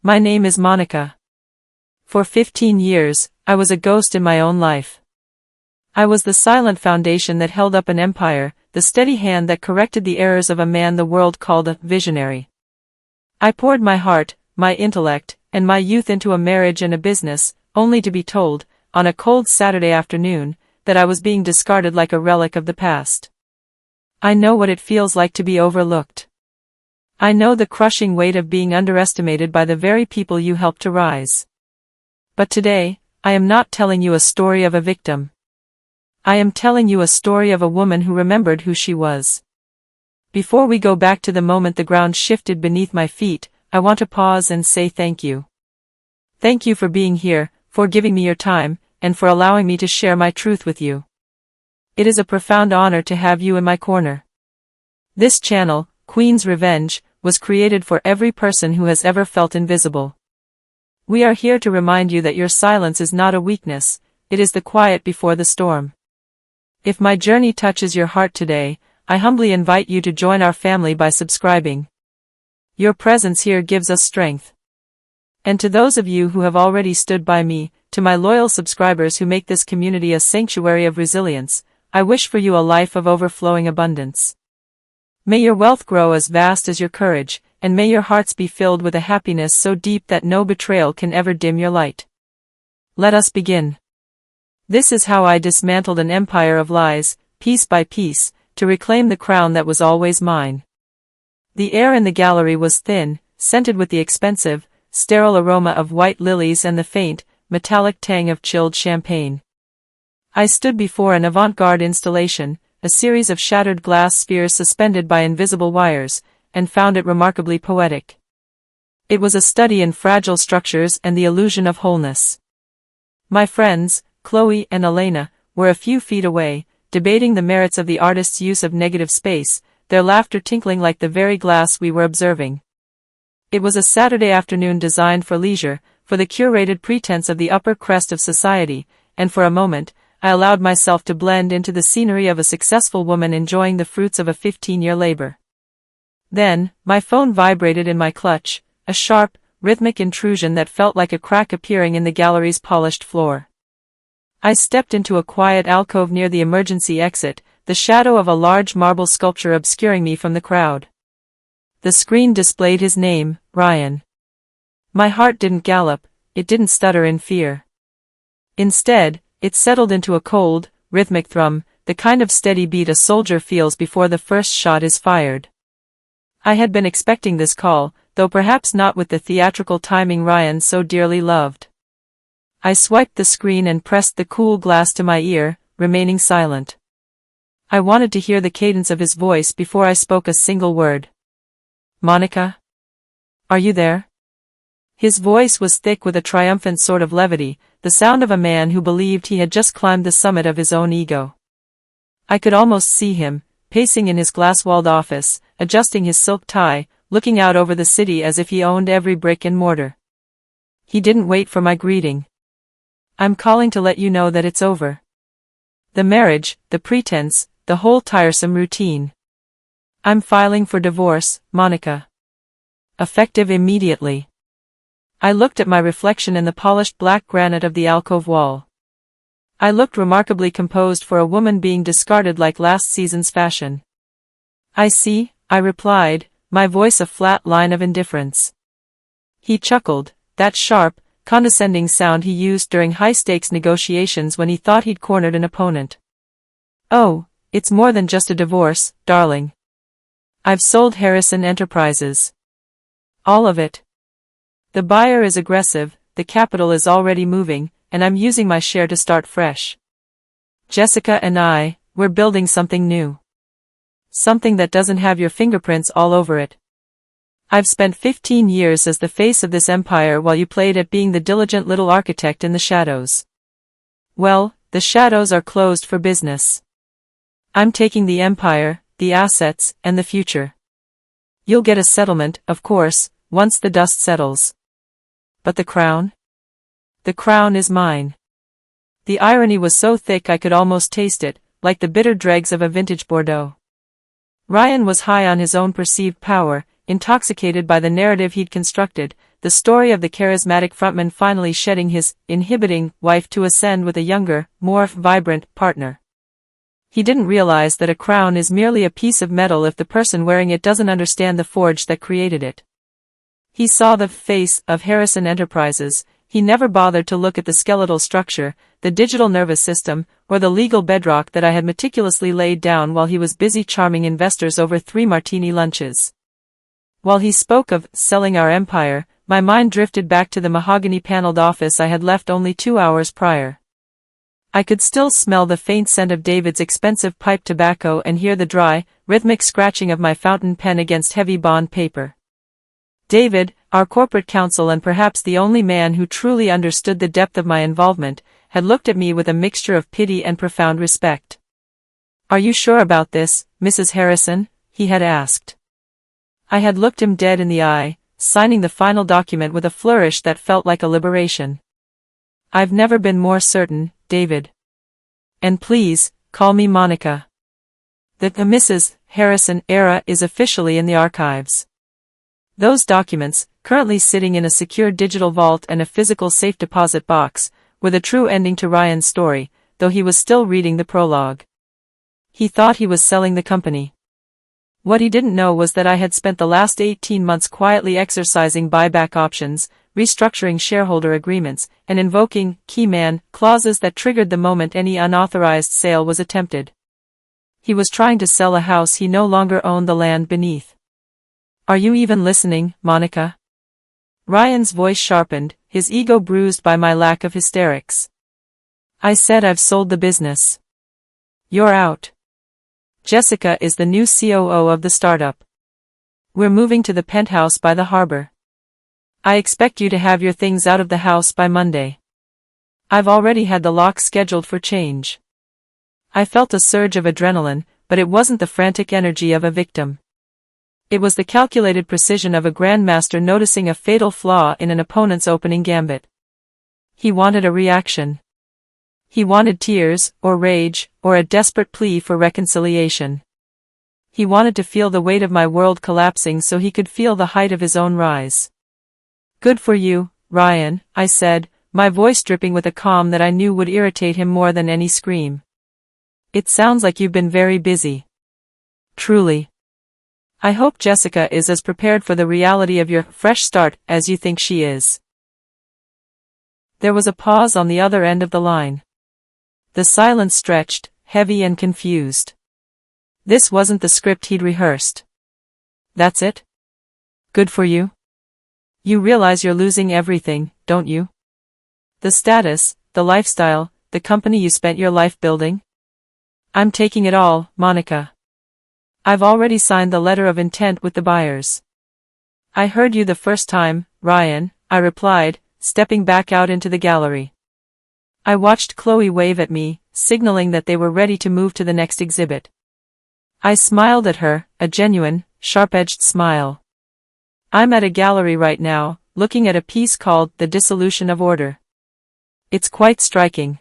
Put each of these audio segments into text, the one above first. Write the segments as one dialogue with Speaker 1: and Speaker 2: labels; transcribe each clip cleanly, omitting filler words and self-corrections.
Speaker 1: My name is Monica. For 15 years, I was a ghost in my own life. I was the silent foundation that held up an empire, the steady hand that corrected the errors of a man the world called a visionary. I poured my heart, my intellect, and my youth into a marriage and a business, only to be told, on a cold Saturday afternoon, that I was being discarded like a relic of the past. I know what it feels like to be overlooked. I know the crushing weight of being underestimated by the very people you helped to rise. But today, I am not telling you a story of a victim. I am telling you a story of a woman who remembered who she was. Before we go back to the moment the ground shifted beneath my feet, I want to pause and say thank you. Thank you for being here, for giving me your time, and for allowing me to share my truth with you. It is a profound honor to have you in my corner. This channel, Queen's Revenge, was created for every person who has ever felt invisible. We are here to remind you that your silence is not a weakness, it is the quiet before the storm. If my journey touches your heart today, I humbly invite you to join our family by subscribing. Your presence here gives us strength. And to those of you who have already stood by me, to my loyal subscribers who make this community a sanctuary of resilience, I wish for you a life of overflowing abundance. May your wealth grow as vast as your courage, and may your hearts be filled with a happiness so deep that no betrayal can ever dim your light. Let us begin. This is how I dismantled an empire of lies, piece by piece, to reclaim the crown that was always mine. The air in the gallery was thin, scented with the expensive, sterile aroma of white lilies and the faint, metallic tang of chilled champagne. I stood before an avant-garde installation, a series of shattered glass spheres suspended by invisible wires, and found it remarkably poetic. It was a study in fragile structures and the illusion of wholeness. My friends, Chloe and Elena, were a few feet away, debating the merits of the artist's use of negative space, their laughter tinkling like the very glass we were observing. It was a Saturday afternoon designed for leisure, for the curated pretense of the upper crest of society, and for a moment, I allowed myself to blend into the scenery of a successful woman enjoying the fruits of a 15-year labor. Then, my phone vibrated in my clutch, a sharp, rhythmic intrusion that felt like a crack appearing in the gallery's polished floor. I stepped into a quiet alcove near the emergency exit, the shadow of a large marble sculpture obscuring me from the crowd. The screen displayed his name, Ryan. My heart didn't gallop, it didn't stutter in fear. Instead, it settled into a cold, rhythmic thrum, the kind of steady beat a soldier feels before the first shot is fired. I had been expecting this call, though perhaps not with the theatrical timing Ryan so dearly loved. I swiped the screen and pressed the cool glass to my ear, remaining silent. I wanted to hear the cadence of his voice before I spoke a single word. Monica? Are you there? His voice was thick with a triumphant sort of levity, the sound of a man who believed he had just climbed the summit of his own ego. I could almost see him, pacing in his glass-walled office, adjusting his silk tie, looking out over the city as if he owned every brick and mortar. He didn't wait for my greeting. I'm calling to let you know that it's over. The marriage, the pretense, the whole tiresome routine. I'm filing for divorce, Monica. Effective immediately. I looked at my reflection in the polished black granite of the alcove wall. I looked remarkably composed for a woman being discarded like last season's fashion. I see, I replied, my voice a flat line of indifference. He chuckled, that sharp, condescending sound he used during high-stakes negotiations when he thought he'd cornered an opponent. Oh, it's more than just a divorce, darling. I've sold Harrison Enterprises. All of it. The buyer is aggressive, the capital is already moving, and I'm using my share to start fresh. Jessica and we're building something new. Something that doesn't have your fingerprints all over it. I've spent 15 years as the face of this empire while you played at being the diligent little architect in the shadows. Well, the shadows are closed for business. I'm taking the empire, the assets, and the future. You'll get a settlement, of course, once the dust settles. But the crown? The crown is mine. The irony was so thick I could almost taste it, like the bitter dregs of a vintage Bordeaux. Ryan was high on his own perceived power, intoxicated by the narrative he'd constructed, the story of the charismatic frontman finally shedding his inhibiting wife to ascend with a younger, more vibrant partner. He didn't realize that a crown is merely a piece of metal if the person wearing it doesn't understand the forge that created it. He saw the face of Harrison Enterprises. He never bothered to look at the skeletal structure, the digital nervous system, or the legal bedrock that I had meticulously laid down while he was busy charming investors over 3 martini lunches. While he spoke of selling our empire, my mind drifted back to the mahogany-paneled office I had left only 2 hours prior. I could still smell the faint scent of David's expensive pipe tobacco and hear the dry, rhythmic scratching of my fountain pen against heavy bond paper. David, our corporate counsel and perhaps the only man who truly understood the depth of my involvement, had looked at me with a mixture of pity and profound respect. "Are you sure about this, Mrs. Harrison?" he had asked. I had looked him dead in the eye, signing the final document with a flourish that felt like a liberation. "I've never been more certain, David. And please, call me Monica. The Mrs. Harrison era is officially in the archives." Those documents, currently sitting in a secure digital vault and a physical safe deposit box, were the true ending to Ryan's story, though he was still reading the prologue. He thought he was selling the company. What he didn't know was that I had spent the last 18 months quietly exercising buyback options, restructuring shareholder agreements, and invoking key man clauses that triggered the moment any unauthorized sale was attempted. He was trying to sell a house he no longer owned the land beneath. "Are you even listening, Monica?" Ryan's voice sharpened, his ego bruised by my lack of hysterics. "I said I've sold the business. You're out. Jessica is the new COO of the startup. We're moving to the penthouse by the harbor. I expect you to have your things out of the house by Monday. I've already had the lock scheduled for change." I felt a surge of adrenaline, but it wasn't the frantic energy of a victim. It was the calculated precision of a grandmaster noticing a fatal flaw in an opponent's opening gambit. He wanted a reaction. He wanted tears, or rage, or a desperate plea for reconciliation. He wanted to feel the weight of my world collapsing so he could feel the height of his own rise. "Good for you, Ryan," I said, my voice dripping with a calm that I knew would irritate him more than any scream. "It sounds like you've been very busy." "Truly. I hope Jessica is as prepared for the reality of your fresh start as you think she is." There was a pause on the other end of the line. The silence stretched, heavy and confused. This wasn't the script he'd rehearsed. "That's it? Good for you? You realize you're losing everything, don't you? The status, the lifestyle, the company you spent your life building?" "I'm taking it all, Monica. I've already signed the letter of intent with the buyers." "I heard you the first time, Ryan," I replied, stepping back out into the gallery. I watched Chloe wave at me, signaling that they were ready to move to the next exhibit. I smiled at her, a genuine, sharp-edged smile. "I'm at a gallery right now, looking at a piece called The Dissolution of Order. It's quite striking.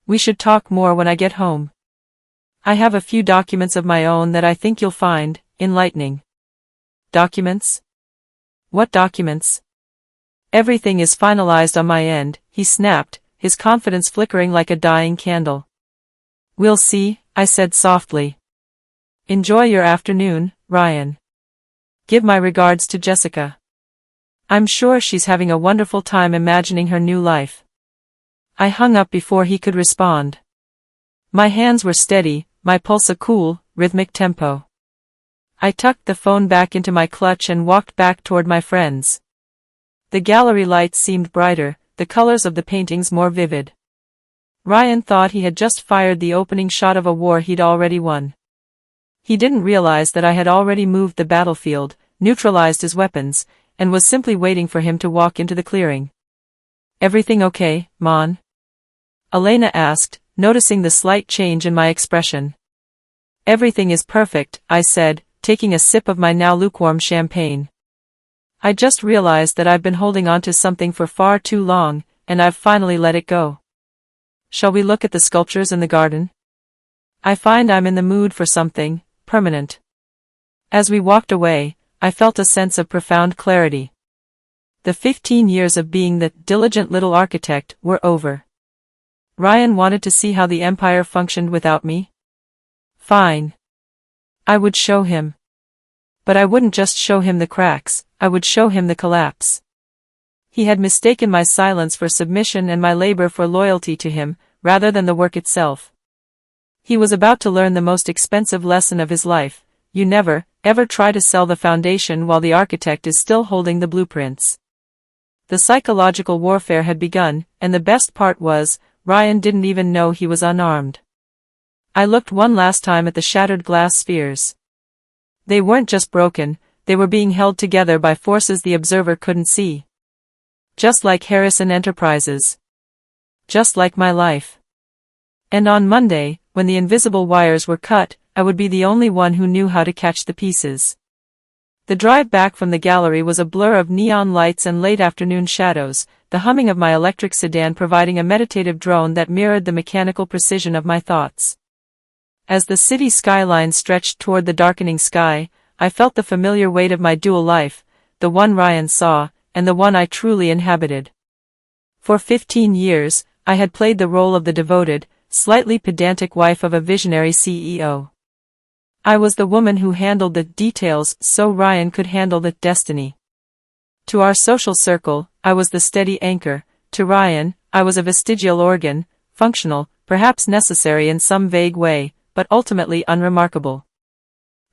Speaker 1: We should talk more when I get home. I have a few documents of my own that I think you'll find enlightening." "Documents? What documents?" "Everything is finalized on my end," he snapped, his confidence flickering like a dying candle. "We'll see," I said softly. "Enjoy your afternoon, Ryan. Give my regards to Jessica. I'm sure she's having a wonderful time imagining her new life." I hung up before he could respond. My hands were steady, my pulse a cool, rhythmic tempo. I tucked the phone back into my clutch and walked back toward my friends. The gallery lights seemed brighter, the colors of the paintings more vivid. Ryan thought he had just fired the opening shot of a war he'd already won. He didn't realize that I had already moved the battlefield, neutralized his weapons, and was simply waiting for him to walk into the clearing. "Everything okay, Mon?" Elena asked, noticing the slight change in my expression. "Everything is perfect," I said, taking a sip of my now lukewarm champagne. "I just realized that I've been holding on to something for far too long, and I've finally let it go. Shall we look at the sculptures in the garden? I find I'm in the mood for something permanent." As we walked away, I felt a sense of profound clarity. The 15 years of being the diligent little architect were over. Ryan wanted to see how the empire functioned without me. Fine. I would show him. But I wouldn't just show him the cracks, I would show him the collapse. He had mistaken my silence for submission and my labor for loyalty to him, rather than the work itself. He was about to learn the most expensive lesson of his life: you never, ever try to sell the foundation while the architect is still holding the blueprints. The psychological warfare had begun, and the best part was, Ryan didn't even know he was unarmed. I looked one last time at the shattered glass spheres. They weren't just broken, they were being held together by forces the observer couldn't see. Just like Harrison Enterprises. Just like my life. And on Monday, when the invisible wires were cut, I would be the only one who knew how to catch the pieces. The drive back from the gallery was a blur of neon lights and late afternoon shadows, the humming of my electric sedan providing a meditative drone that mirrored the mechanical precision of my thoughts. As the city skyline stretched toward the darkening sky, I felt the familiar weight of my dual life, the one Ryan saw, and the one I truly inhabited. For 15 years, I had played the role of the devoted, slightly pedantic wife of a visionary CEO. I was the woman who handled the details so Ryan could handle the destiny. To our social circle, I was the steady anchor. To Ryan, I was a vestigial organ, functional, perhaps necessary in some vague way, but ultimately unremarkable.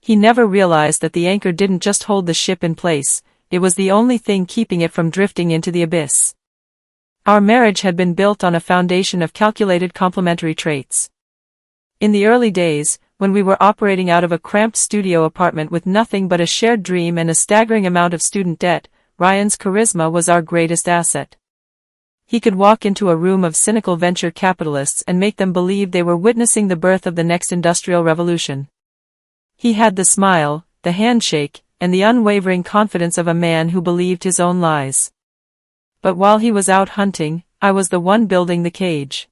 Speaker 1: He never realized that the anchor didn't just hold the ship in place, it was the only thing keeping it from drifting into the abyss. Our marriage had been built on a foundation of calculated complementary traits. In the early days, when we were operating out of a cramped studio apartment with nothing but a shared dream and a staggering amount of student debt, Ryan's charisma was our greatest asset. He could walk into a room of cynical venture capitalists and make them believe they were witnessing the birth of the next industrial revolution. He had the smile, the handshake, and the unwavering confidence of a man who believed his own lies. But while he was out hunting, I was the one building the cage.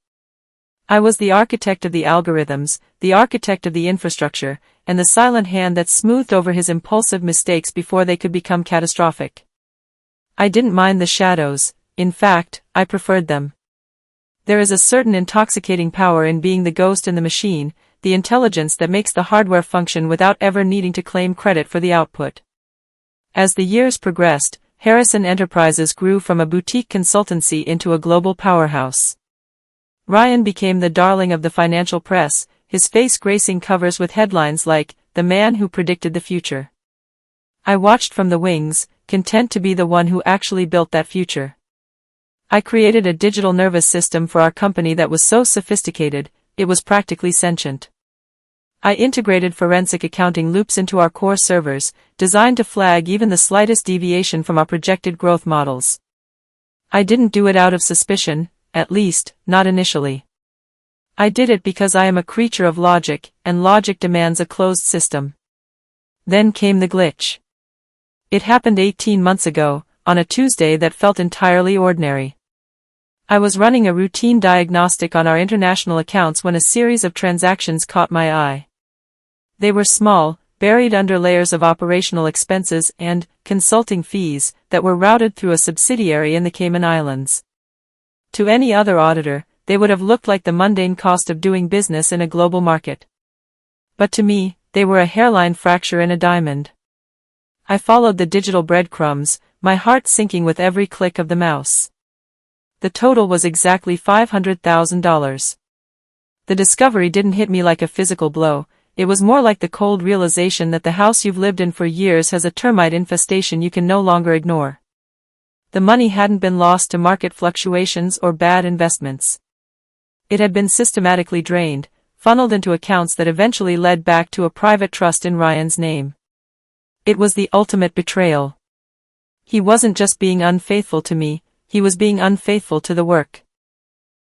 Speaker 1: I was the architect of the algorithms, the architect of the infrastructure, and the silent hand that smoothed over his impulsive mistakes before they could become catastrophic. I didn't mind the shadows, in fact, I preferred them. There is a certain intoxicating power in being the ghost in the machine, the intelligence that makes the hardware function without ever needing to claim credit for the output. As the years progressed, Harrison Enterprises grew from a boutique consultancy into a global powerhouse. Ryan became the darling of the financial press, his face gracing covers with headlines like, "The Man Who Predicted the Future." I watched from the wings, content to be the one who actually built that future. I created a digital nervous system for our company that was so sophisticated, it was practically sentient. I integrated forensic accounting loops into our core servers, designed to flag even the slightest deviation from our projected growth models. I didn't do it out of suspicion, at least, not initially. I did it because I am a creature of logic, and logic demands a closed system. Then came the glitch. It happened 18 months ago, on a Tuesday that felt entirely ordinary. I was running a routine diagnostic on our international accounts when a series of transactions caught my eye. They were small, buried under layers of operational expenses and consulting fees that were routed through a subsidiary in the Cayman Islands. To any other auditor, they would have looked like the mundane cost of doing business in a global market. But to me, they were a hairline fracture in a diamond. I followed the digital breadcrumbs, my heart sinking with every click of the mouse. The total was exactly $500,000. The discovery didn't hit me like a physical blow, it was more like the cold realization that the house you've lived in for years has a termite infestation you can no longer ignore. The money hadn't been lost to market fluctuations or bad investments. It had been systematically drained, funneled into accounts that eventually led back to a private trust in Ryan's name. It was the ultimate betrayal. He wasn't just being unfaithful to me, he was being unfaithful to the work.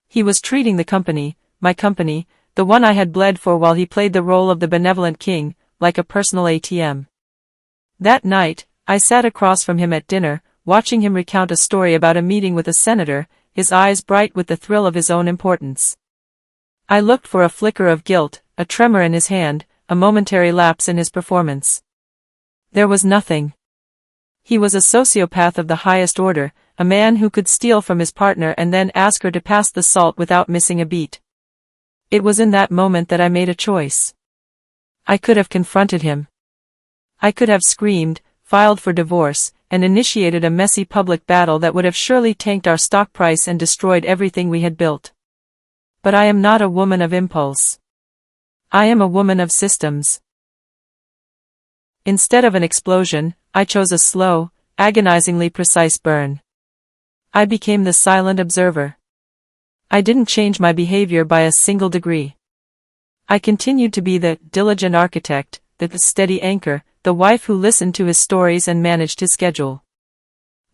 Speaker 1: He was treating the company, my company, the one I had bled for while he played the role of the benevolent king, like a personal ATM. That night, I sat across from him at dinner, watching him recount a story about a meeting with a senator, his eyes bright with the thrill of his own importance. I looked for a flicker of guilt, a tremor in his hand, a momentary lapse in his performance. There was nothing. He was a sociopath of the highest order, a man who could steal from his partner and then ask her to pass the salt without missing a beat. It was in that moment that I made a choice. I could have confronted him. I could have screamed, filed for divorce, and initiated a messy public battle that would have surely tanked our stock price and destroyed everything we had built. But I am not a woman of impulse. I am a woman of systems. Instead of an explosion, I chose a slow, agonizingly precise burn. I became the silent observer. I didn't change my behavior by a single degree. I continued to be the diligent architect, the steady anchor, the wife who listened to his stories and managed his schedule.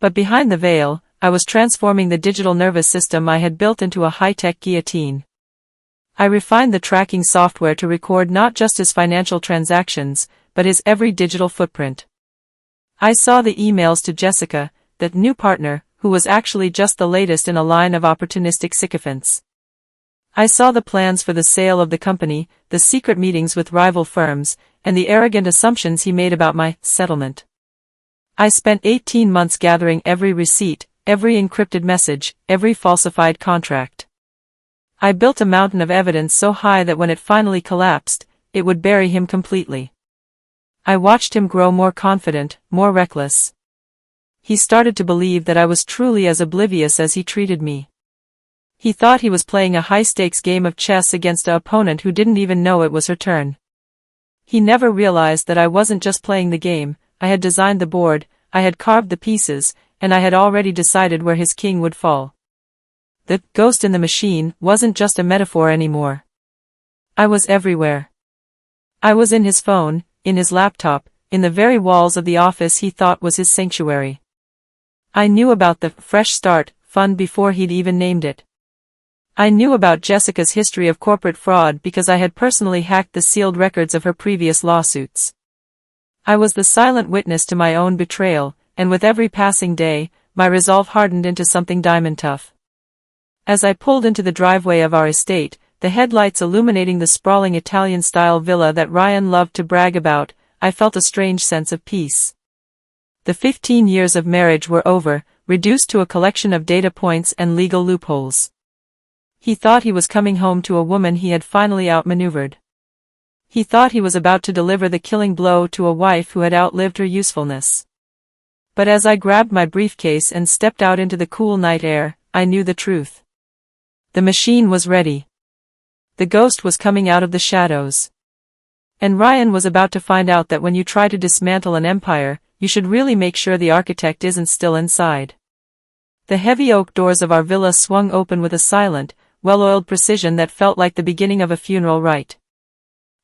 Speaker 1: But behind the veil, I was transforming the digital nervous system I had built into a high-tech guillotine. I refined the tracking software to record not just his financial transactions, but his every digital footprint. I saw the emails to Jessica, that new partner, who was actually just the latest in a line of opportunistic sycophants. I saw the plans for the sale of the company, the secret meetings with rival firms, and the arrogant assumptions he made about my settlement. I spent 18 months gathering every receipt, every encrypted message, every falsified contract. I built a mountain of evidence so high that when it finally collapsed, it would bury him completely. I watched him grow more confident, more reckless. He started to believe that I was truly as oblivious as he treated me. He thought he was playing a high-stakes game of chess against an opponent who didn't even know it was her turn. He never realized that I wasn't just playing the game. I had designed the board, I had carved the pieces, and I had already decided where his king would fall. The ghost in the machine wasn't just a metaphor anymore. I was everywhere. I was in his phone, in his laptop, in the very walls of the office he thought was his sanctuary. I knew about the Fresh Start fund before he'd even named it. I knew about Jessica's history of corporate fraud because I had personally hacked the sealed records of her previous lawsuits. I was the silent witness to my own betrayal, and with every passing day, my resolve hardened into something diamond tough. As I pulled into the driveway of our estate, the headlights illuminating the sprawling Italian-style villa that Ryan loved to brag about, I felt a strange sense of peace. The 15 years of marriage were over, reduced to a collection of data points and legal loopholes. He thought he was coming home to a woman he had finally outmaneuvered. He thought he was about to deliver the killing blow to a wife who had outlived her usefulness. But as I grabbed my briefcase and stepped out into the cool night air, I knew the truth. The machine was ready. The ghost was coming out of the shadows. And Ryan was about to find out that when you try to dismantle an empire, you should really make sure the architect isn't still inside. The heavy oak doors of our villa swung open with a silent, well-oiled precision that felt like the beginning of a funeral rite.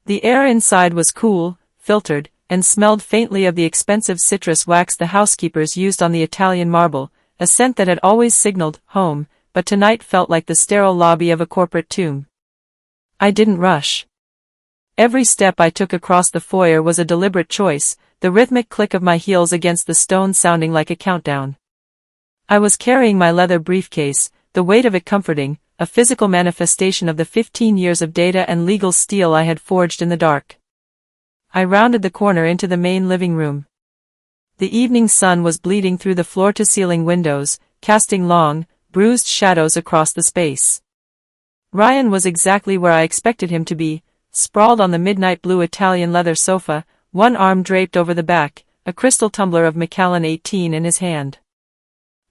Speaker 1: The air inside was cool, filtered, and smelled faintly of the expensive citrus wax the housekeepers used on the Italian marble, a scent that had always signaled home, but tonight felt like the sterile lobby of a corporate tomb. I didn't rush. Every step I took across the foyer was a deliberate choice, the rhythmic click of my heels against the stone sounding like a countdown. I was carrying my leather briefcase, the weight of it comforting, a physical manifestation of the 15 years of data and legal steel I had forged in the dark. I rounded the corner into the main living room. The evening sun was bleeding through the floor-to-ceiling windows, casting long, bruised shadows across the space. Ryan was exactly where I expected him to be, sprawled on the midnight blue Italian leather sofa, one arm draped over the back, a crystal tumbler of Macallan 18 in his hand.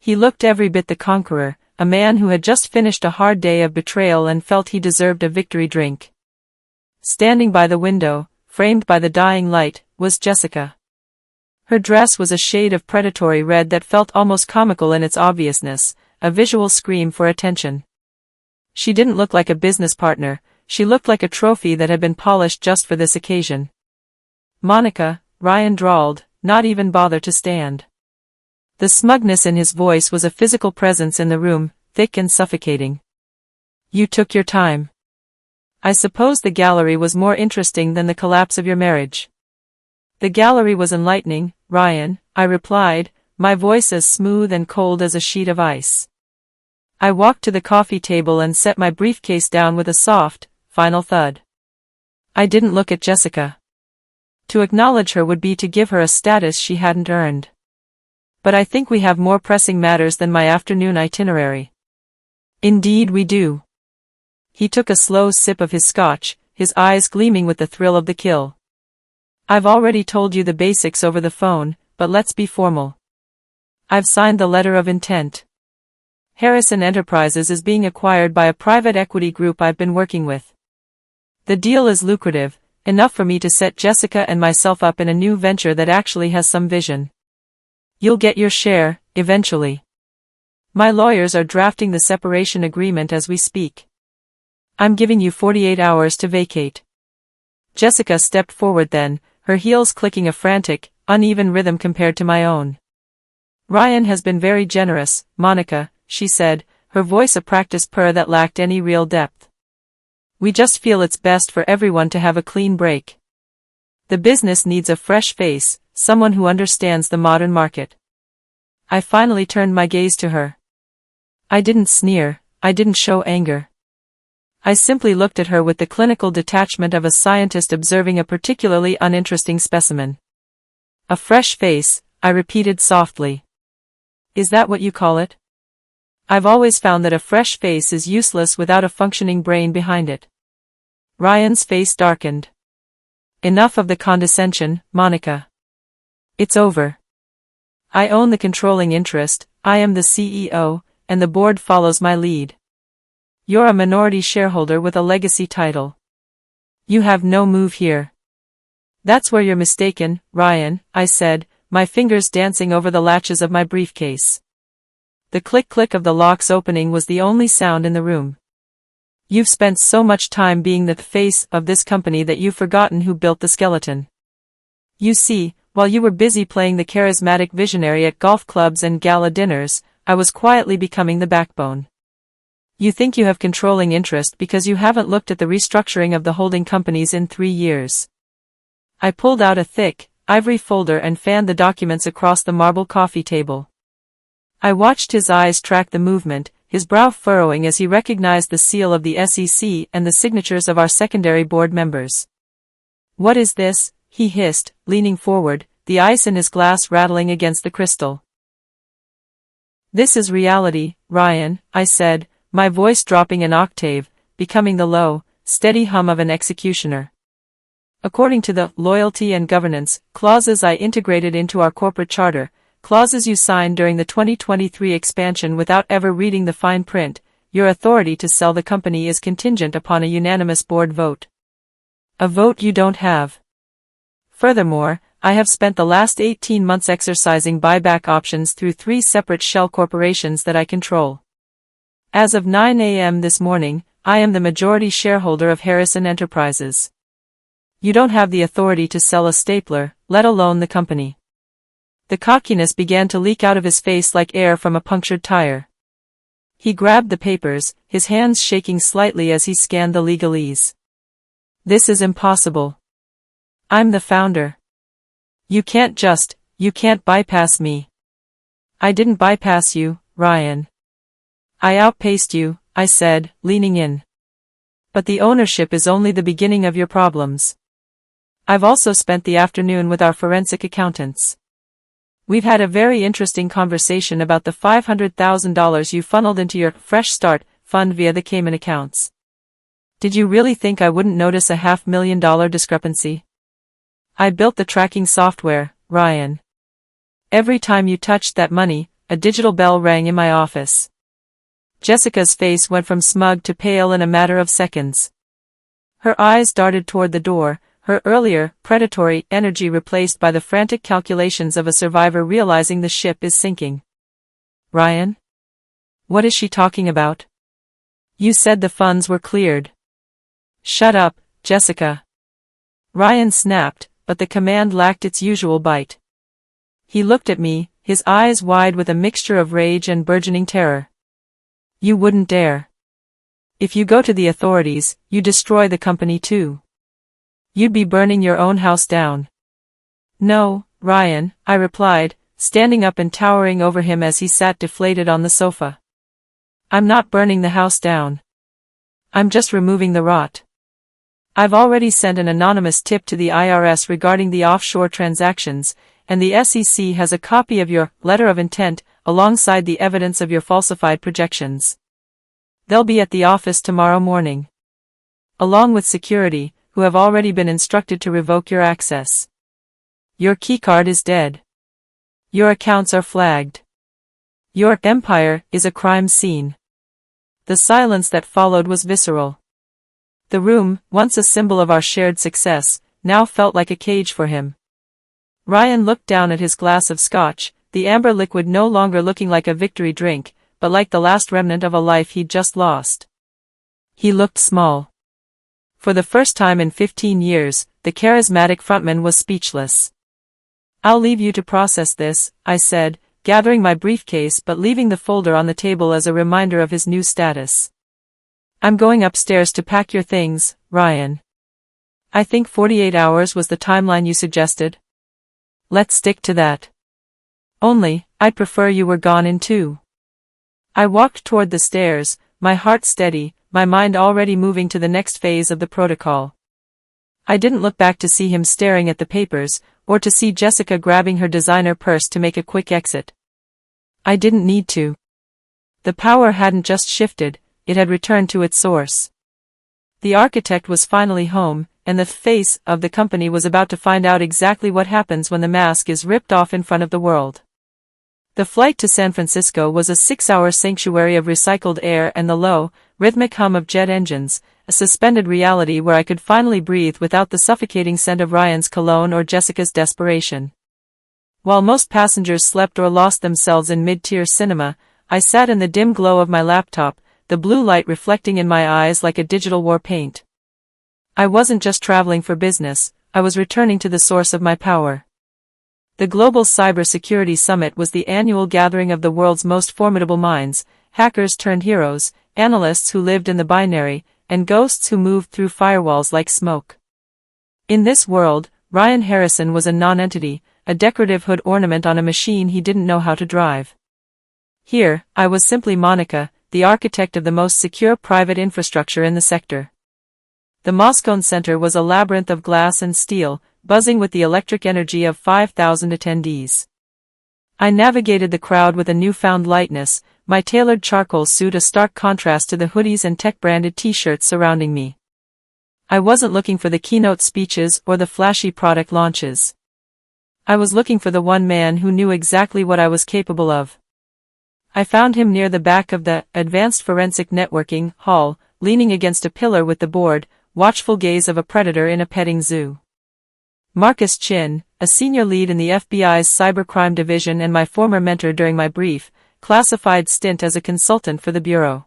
Speaker 1: He looked every bit the conqueror, a man who had just finished a hard day of betrayal and felt he deserved a victory drink. Standing by the window, framed by the dying light, was Jessica. Her dress was a shade of predatory red that felt almost comical in its obviousness, a visual scream for attention. She didn't look like a business partner, she looked like a trophy that had been polished just for this occasion. "Monica," Ryan drawled, not even bother to stand. The smugness in his voice was a physical presence in the room, thick and suffocating. "You took your time. I suppose the gallery was more interesting than the collapse of your marriage." "The gallery was enlightening, Ryan," I replied, my voice as smooth and cold as a sheet of ice. I walked to the coffee table and set my briefcase down with a soft, final thud. I didn't look at Jessica. To acknowledge her would be to give her a status she hadn't earned. But I think we have more pressing matters than my afternoon itinerary. Indeed we do. He took a slow sip of his scotch, his eyes gleaming with the thrill of the kill. I've already told you the basics over the phone, but let's be formal. I've signed the letter of intent. Harrison Enterprises is being acquired by a private equity group I've been working with. The deal is lucrative, enough for me to set Jessica and myself up in a new venture that actually has some vision. You'll get your share, eventually. My lawyers are drafting the separation agreement as we speak. I'm giving you 48 hours to vacate. Jessica stepped forward then, her heels clicking a frantic, uneven rhythm compared to my own. Ryan has been very generous, Monica, she said, her voice a practiced purr that lacked any real depth. We just feel it's best for everyone to have a clean break. The business needs a fresh face, someone who understands the modern market. I finally turned my gaze to her. I didn't sneer, I didn't show anger. I simply looked at her with the clinical detachment of a scientist observing a particularly uninteresting specimen. A fresh face, I repeated softly. Is that what you call it? I've always found that a fresh face is useless without a functioning brain behind it. Ryan's face darkened. Enough of the condescension, Monica. It's over. I own the controlling interest, I am the CEO, and the board follows my lead. You're a minority shareholder with a legacy title. You have no move here. That's where you're mistaken, Ryan, I said, my fingers dancing over the latches of my briefcase. The click-click of the locks opening was the only sound in the room. You've spent so much time being the face of this company that you've forgotten who built the skeleton. You see, while you were busy playing the charismatic visionary at golf clubs and gala dinners, I was quietly becoming the backbone. You think you have controlling interest because you haven't looked at the restructuring of the holding companies in 3 years. I pulled out a thick, ivory folder and fanned the documents across the marble coffee table. I watched his eyes track the movement, his brow furrowing as he recognized the seal of the SEC and the signatures of our secondary board members. What is this? He hissed, leaning forward, the ice in his glass rattling against the crystal. This is reality, Ryan, I said, my voice dropping an octave, becoming the low, steady hum of an executioner. According to the loyalty and governance clauses I integrated into our corporate charter, clauses you signed during the 2023 expansion without ever reading the fine print, your authority to sell the company is contingent upon a unanimous board vote. A vote you don't have. Furthermore, I have spent the last 18 months exercising buyback options through 3 separate shell corporations that I control. As of 9 a.m. this morning, I am the majority shareholder of Harrison Enterprises. You don't have the authority to sell a stapler, let alone the company. The cockiness began to leak out of his face like air from a punctured tire. He grabbed the papers, his hands shaking slightly as he scanned the legalese. This is impossible. I'm the founder. You can't bypass me. I didn't bypass you, Ryan. I outpaced you, I said, leaning in. But the ownership is only the beginning of your problems. I've also spent the afternoon with our forensic accountants. We've had a very interesting conversation about the $500,000 you funneled into your Fresh Start fund via the Cayman accounts. Did you really think I wouldn't notice a $500,000 discrepancy? I built the tracking software, Ryan. Every time you touched that money, a digital bell rang in my office. Jessica's face went from smug to pale in a matter of seconds. Her eyes darted toward the door, her earlier, predatory energy replaced by the frantic calculations of a survivor realizing the ship is sinking. Ryan? What is she talking about? You said the funds were cleared. Shut up, Jessica. Ryan snapped, but the command lacked its usual bite. He looked at me, his eyes wide with a mixture of rage and burgeoning terror. You wouldn't dare. If you go to the authorities, you destroy the company too. You'd be burning your own house down. No, Ryan, I replied, standing up and towering over him as he sat deflated on the sofa. I'm not burning the house down. I'm just removing the rot. I've already sent an anonymous tip to the IRS regarding the offshore transactions, and the SEC has a copy of your letter of intent, alongside the evidence of your falsified projections. They'll be at the office tomorrow morning, along with security, who have already been instructed to revoke your access. Your keycard is dead. Your accounts are flagged. Your empire is a crime scene. The silence that followed was visceral. The room, once a symbol of our shared success, now felt like a cage for him. Ryan looked down at his glass of scotch, the amber liquid no longer looking like a victory drink, but like the last remnant of a life he'd just lost. He looked small. For the first time in 15 years, the charismatic frontman was speechless. "I'll leave you to process this," I said, gathering my briefcase but leaving the folder on the table as a reminder of his new status. "I'm going upstairs to pack your things, Ryan. I think 48 hours was the timeline you suggested. Let's stick to that. Only, I'd prefer you were gone in 2. I walked toward the stairs, my heart steady, my mind already moving to the next phase of the protocol. I didn't look back to see him staring at the papers, or to see Jessica grabbing her designer purse to make a quick exit. I didn't need to. The power hadn't just shifted, it had returned to its source. The architect was finally home, and the face of the company was about to find out exactly what happens when the mask is ripped off in front of the world. The flight to San Francisco was a 6-hour sanctuary of recycled air and the low, rhythmic hum of jet engines, a suspended reality where I could finally breathe without the suffocating scent of Ryan's cologne or Jessica's desperation. While most passengers slept or lost themselves in mid-tier cinema, I sat in the dim glow of my laptop, the blue light reflecting in my eyes like a digital war paint. I wasn't just traveling for business, I was returning to the source of my power. The Global Cybersecurity Summit was the annual gathering of the world's most formidable minds, hackers turned heroes, analysts who lived in the binary, and ghosts who moved through firewalls like smoke. In this world, Ryan Harrison was a non-entity, a decorative hood ornament on a machine he didn't know how to drive. Here, I was simply Monica, the architect of the most secure private infrastructure in the sector. The Moscone Center was a labyrinth of glass and steel, buzzing with the electric energy of 5,000 attendees. I navigated the crowd with a newfound lightness, my tailored charcoal suit a stark contrast to the hoodies and tech-branded t-shirts surrounding me. I wasn't looking for the keynote speeches or the flashy product launches. I was looking for the one man who knew exactly what I was capable of. I found him near the back of the Advanced Forensic Networking hall, leaning against a pillar with the bored, watchful gaze of a predator in a petting zoo. Marcus Chin, a senior lead in the FBI's cybercrime division and my former mentor during my brief, classified stint as a consultant for the Bureau.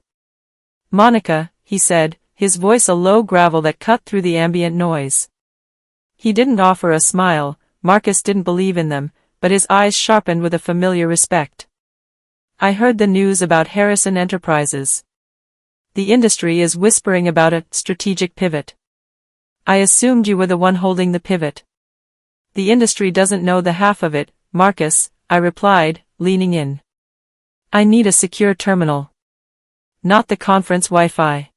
Speaker 1: "Monica," he said, his voice a low gravel that cut through the ambient noise. He didn't offer a smile, Marcus didn't believe in them, but his eyes sharpened with a familiar respect. "I heard the news about Harrison Enterprises. The industry is whispering about a strategic pivot. I assumed you were the one holding the pivot." "The industry doesn't know the half of it, Marcus," I replied, leaning in. "I need a secure terminal. Not the conference Wi-Fi.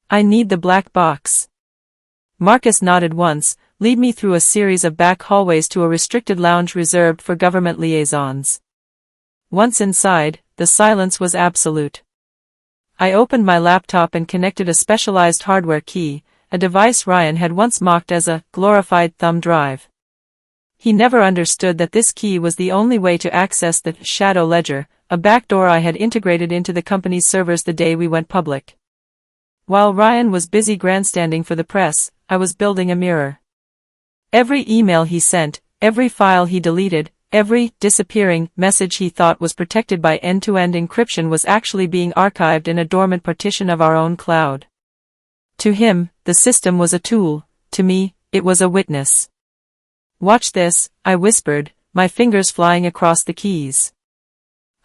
Speaker 1: I need the black box." Marcus nodded once, lead me through a series of back hallways to a restricted lounge reserved for government liaisons. Once inside, the silence was absolute. I opened my laptop and connected a specialized hardware key, a device Ryan had once mocked as a glorified thumb drive. He never understood that this key was the only way to access the shadow ledger, a backdoor I had integrated into the company's servers the day we went public. While Ryan was busy grandstanding for the press, I was building a mirror. Every email he sent, every file he deleted, every disappearing message he thought was protected by end-to-end encryption was actually being archived in a dormant partition of our own cloud. To him, the system was a tool, to me, it was a witness. "Watch this," I whispered, my fingers flying across the keys.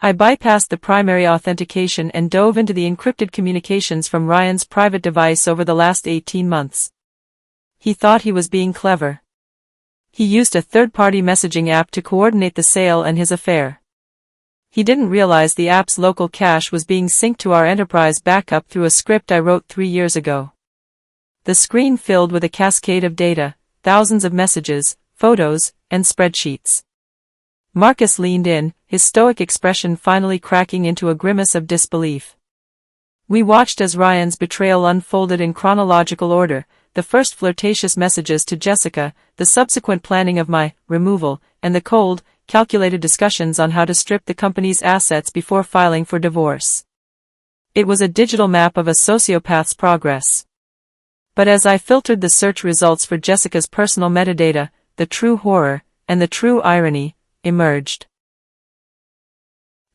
Speaker 1: I bypassed the primary authentication and dove into the encrypted communications from Ryan's private device over the last 18 months. He thought he was being clever. He used a third-party messaging app to coordinate the sale and his affair. He didn't realize the app's local cache was being synced to our enterprise backup through a script I wrote 3 years ago. The screen filled with a cascade of data, thousands of messages, photos, and spreadsheets. Marcus leaned in, his stoic expression finally cracking into a grimace of disbelief. We watched as Ryan's betrayal unfolded in chronological order, the first flirtatious messages to Jessica, the subsequent planning of my removal, and the cold, calculated discussions on how to strip the company's assets before filing for divorce. It was a digital map of a sociopath's progress. But as I filtered the search results for Jessica's personal metadata, the true horror, and the true irony, emerged.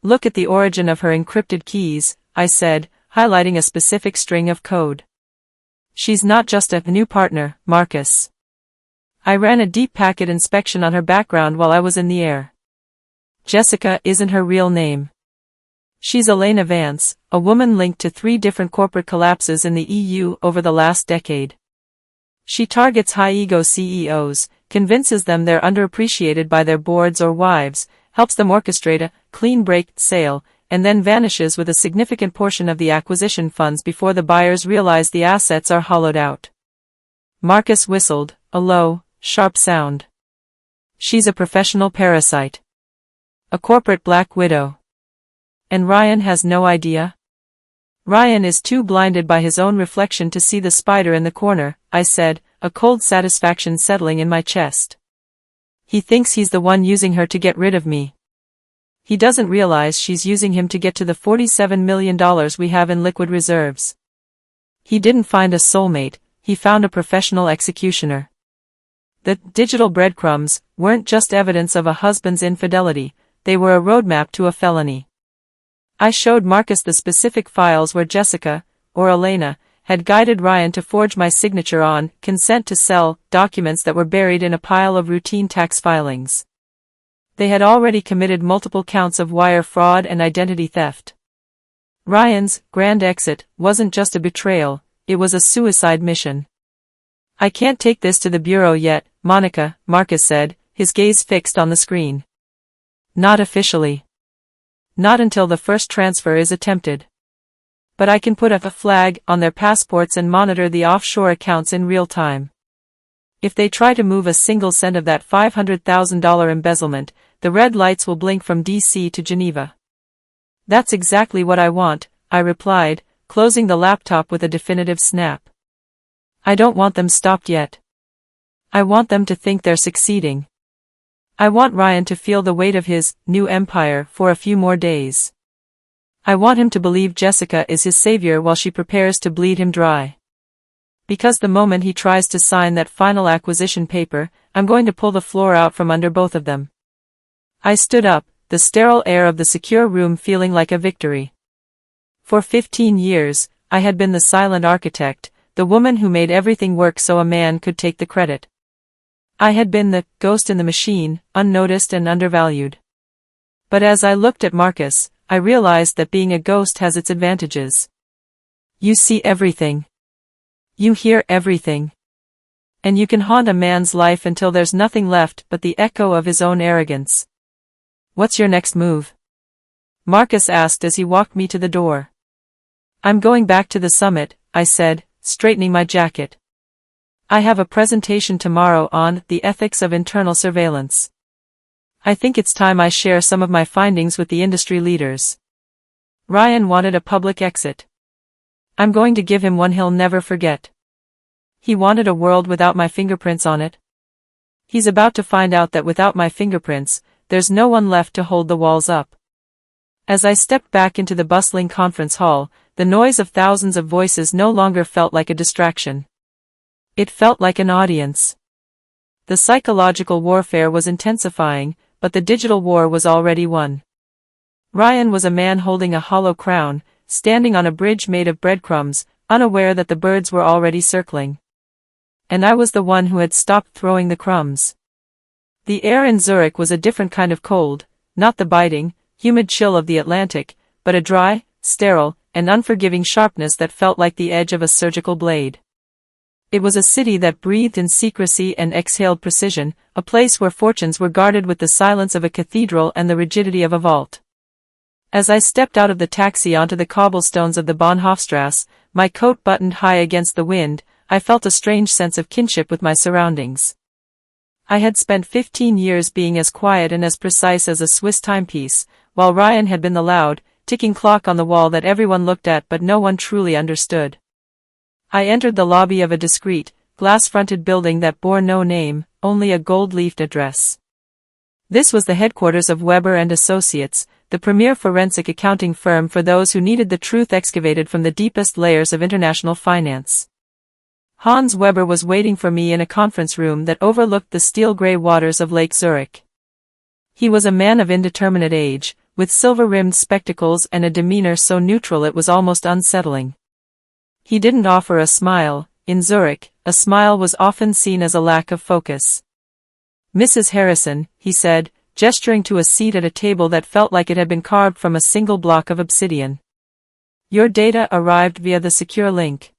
Speaker 1: Look at the origin of her encrypted keys, I said, highlighting a specific string of code. She's not just a new partner, Marcus. I ran a deep packet inspection on her background while I was in the air. Jessica isn't her real name. She's Elena Vance, a woman linked to 3 different corporate collapses in the EU over the last decade. She targets high-ego CEOs, convinces them they're underappreciated by their boards or wives, helps them orchestrate a clean break sale, and then vanishes with a significant portion of the acquisition funds before the buyers realize the assets are hollowed out. Marcus whistled, a low, sharp sound. She's a professional parasite. A corporate black widow. And Ryan has no idea? Ryan is too blinded by his own reflection to see the spider in the corner, I said, a cold satisfaction settling in my chest. He thinks he's the one using her to get rid of me. He doesn't realize she's using him to get to the $47 million we have in liquid reserves. He didn't find a soulmate, he found a professional executioner. The digital breadcrumbs weren't just evidence of a husband's infidelity, they were a roadmap to a felony. I showed Marcus the specific files where Jessica, or Elena, had guided Ryan to forge my signature on consent to sell documents that were buried in a pile of routine tax filings. They had already committed multiple counts of wire fraud and identity theft. Ryan's grand exit wasn't just a betrayal, it was a suicide mission. I can't take this to the bureau yet, Monica, Marcus said, his gaze fixed on the screen. Not officially. Not until the first transfer is attempted. But I can put a flag on their passports and monitor the offshore accounts in real time. If they try to move a single cent of that $500,000 embezzlement, the red lights will blink from DC to Geneva. That's exactly what I want, I replied, closing the laptop with a definitive snap. I don't want them stopped yet. I want them to think they're succeeding. I want Ryan to feel the weight of his new empire for a few more days. I want him to believe Jessica is his savior while she prepares to bleed him dry. Because the moment he tries to sign that final acquisition paper, I'm going to pull the floor out from under both of them. I stood up, the sterile air of the secure room feeling like a victory. For 15 years, I had been the silent architect, the woman who made everything work so a man could take the credit. I had been the ghost in the machine, unnoticed and undervalued. But as I looked at Marcus, I realized that being a ghost has its advantages. You see everything. You hear everything. And you can haunt a man's life until there's nothing left but the echo of his own arrogance. What's your next move? Marcus asked as he walked me to the door. I'm going back to the summit, I said, straightening my jacket. I have a presentation tomorrow on the ethics of internal surveillance. I think it's time I share some of my findings with the industry leaders. Ryan wanted a public exit. I'm going to give him one he'll never forget. He wanted a world without my fingerprints on it. He's about to find out that without my fingerprints, there's no one left to hold the walls up. As I stepped back into the bustling conference hall, the noise of thousands of voices no longer felt like a distraction. It felt like an audience. The psychological warfare was intensifying, but the digital war was already won. Ryan was a man holding a hollow crown, standing on a bridge made of breadcrumbs, unaware that the birds were already circling. And I was the one who had stopped throwing the crumbs. The air in Zurich was a different kind of cold, not the biting, humid chill of the Atlantic, but a dry, sterile, and unforgiving sharpness that felt like the edge of a surgical blade. It was a city that breathed in secrecy and exhaled precision, a place where fortunes were guarded with the silence of a cathedral and the rigidity of a vault. As I stepped out of the taxi onto the cobblestones of the Bahnhofstrasse, my coat buttoned high against the wind, I felt a strange sense of kinship with my surroundings. I had spent 15 years being as quiet and as precise as a Swiss timepiece, while Ryan had been the loud, ticking clock on the wall that everyone looked at but no one truly understood. I entered the lobby of a discreet, glass-fronted building that bore no name, only a gold-leafed address. This was the headquarters of Weber and Associates, the premier forensic accounting firm for those who needed the truth excavated from the deepest layers of international finance. Hans Weber was waiting for me in a conference room that overlooked the steel-gray waters of Lake Zurich. He was a man of indeterminate age, with silver-rimmed spectacles and a demeanor so neutral it was almost unsettling. He didn't offer a smile. In Zurich, a smile was often seen as a lack of focus. "Mrs. Harrison," he said, gesturing to a seat at a table that felt like it had been carved from a single block of obsidian. "Your data arrived via the secure link.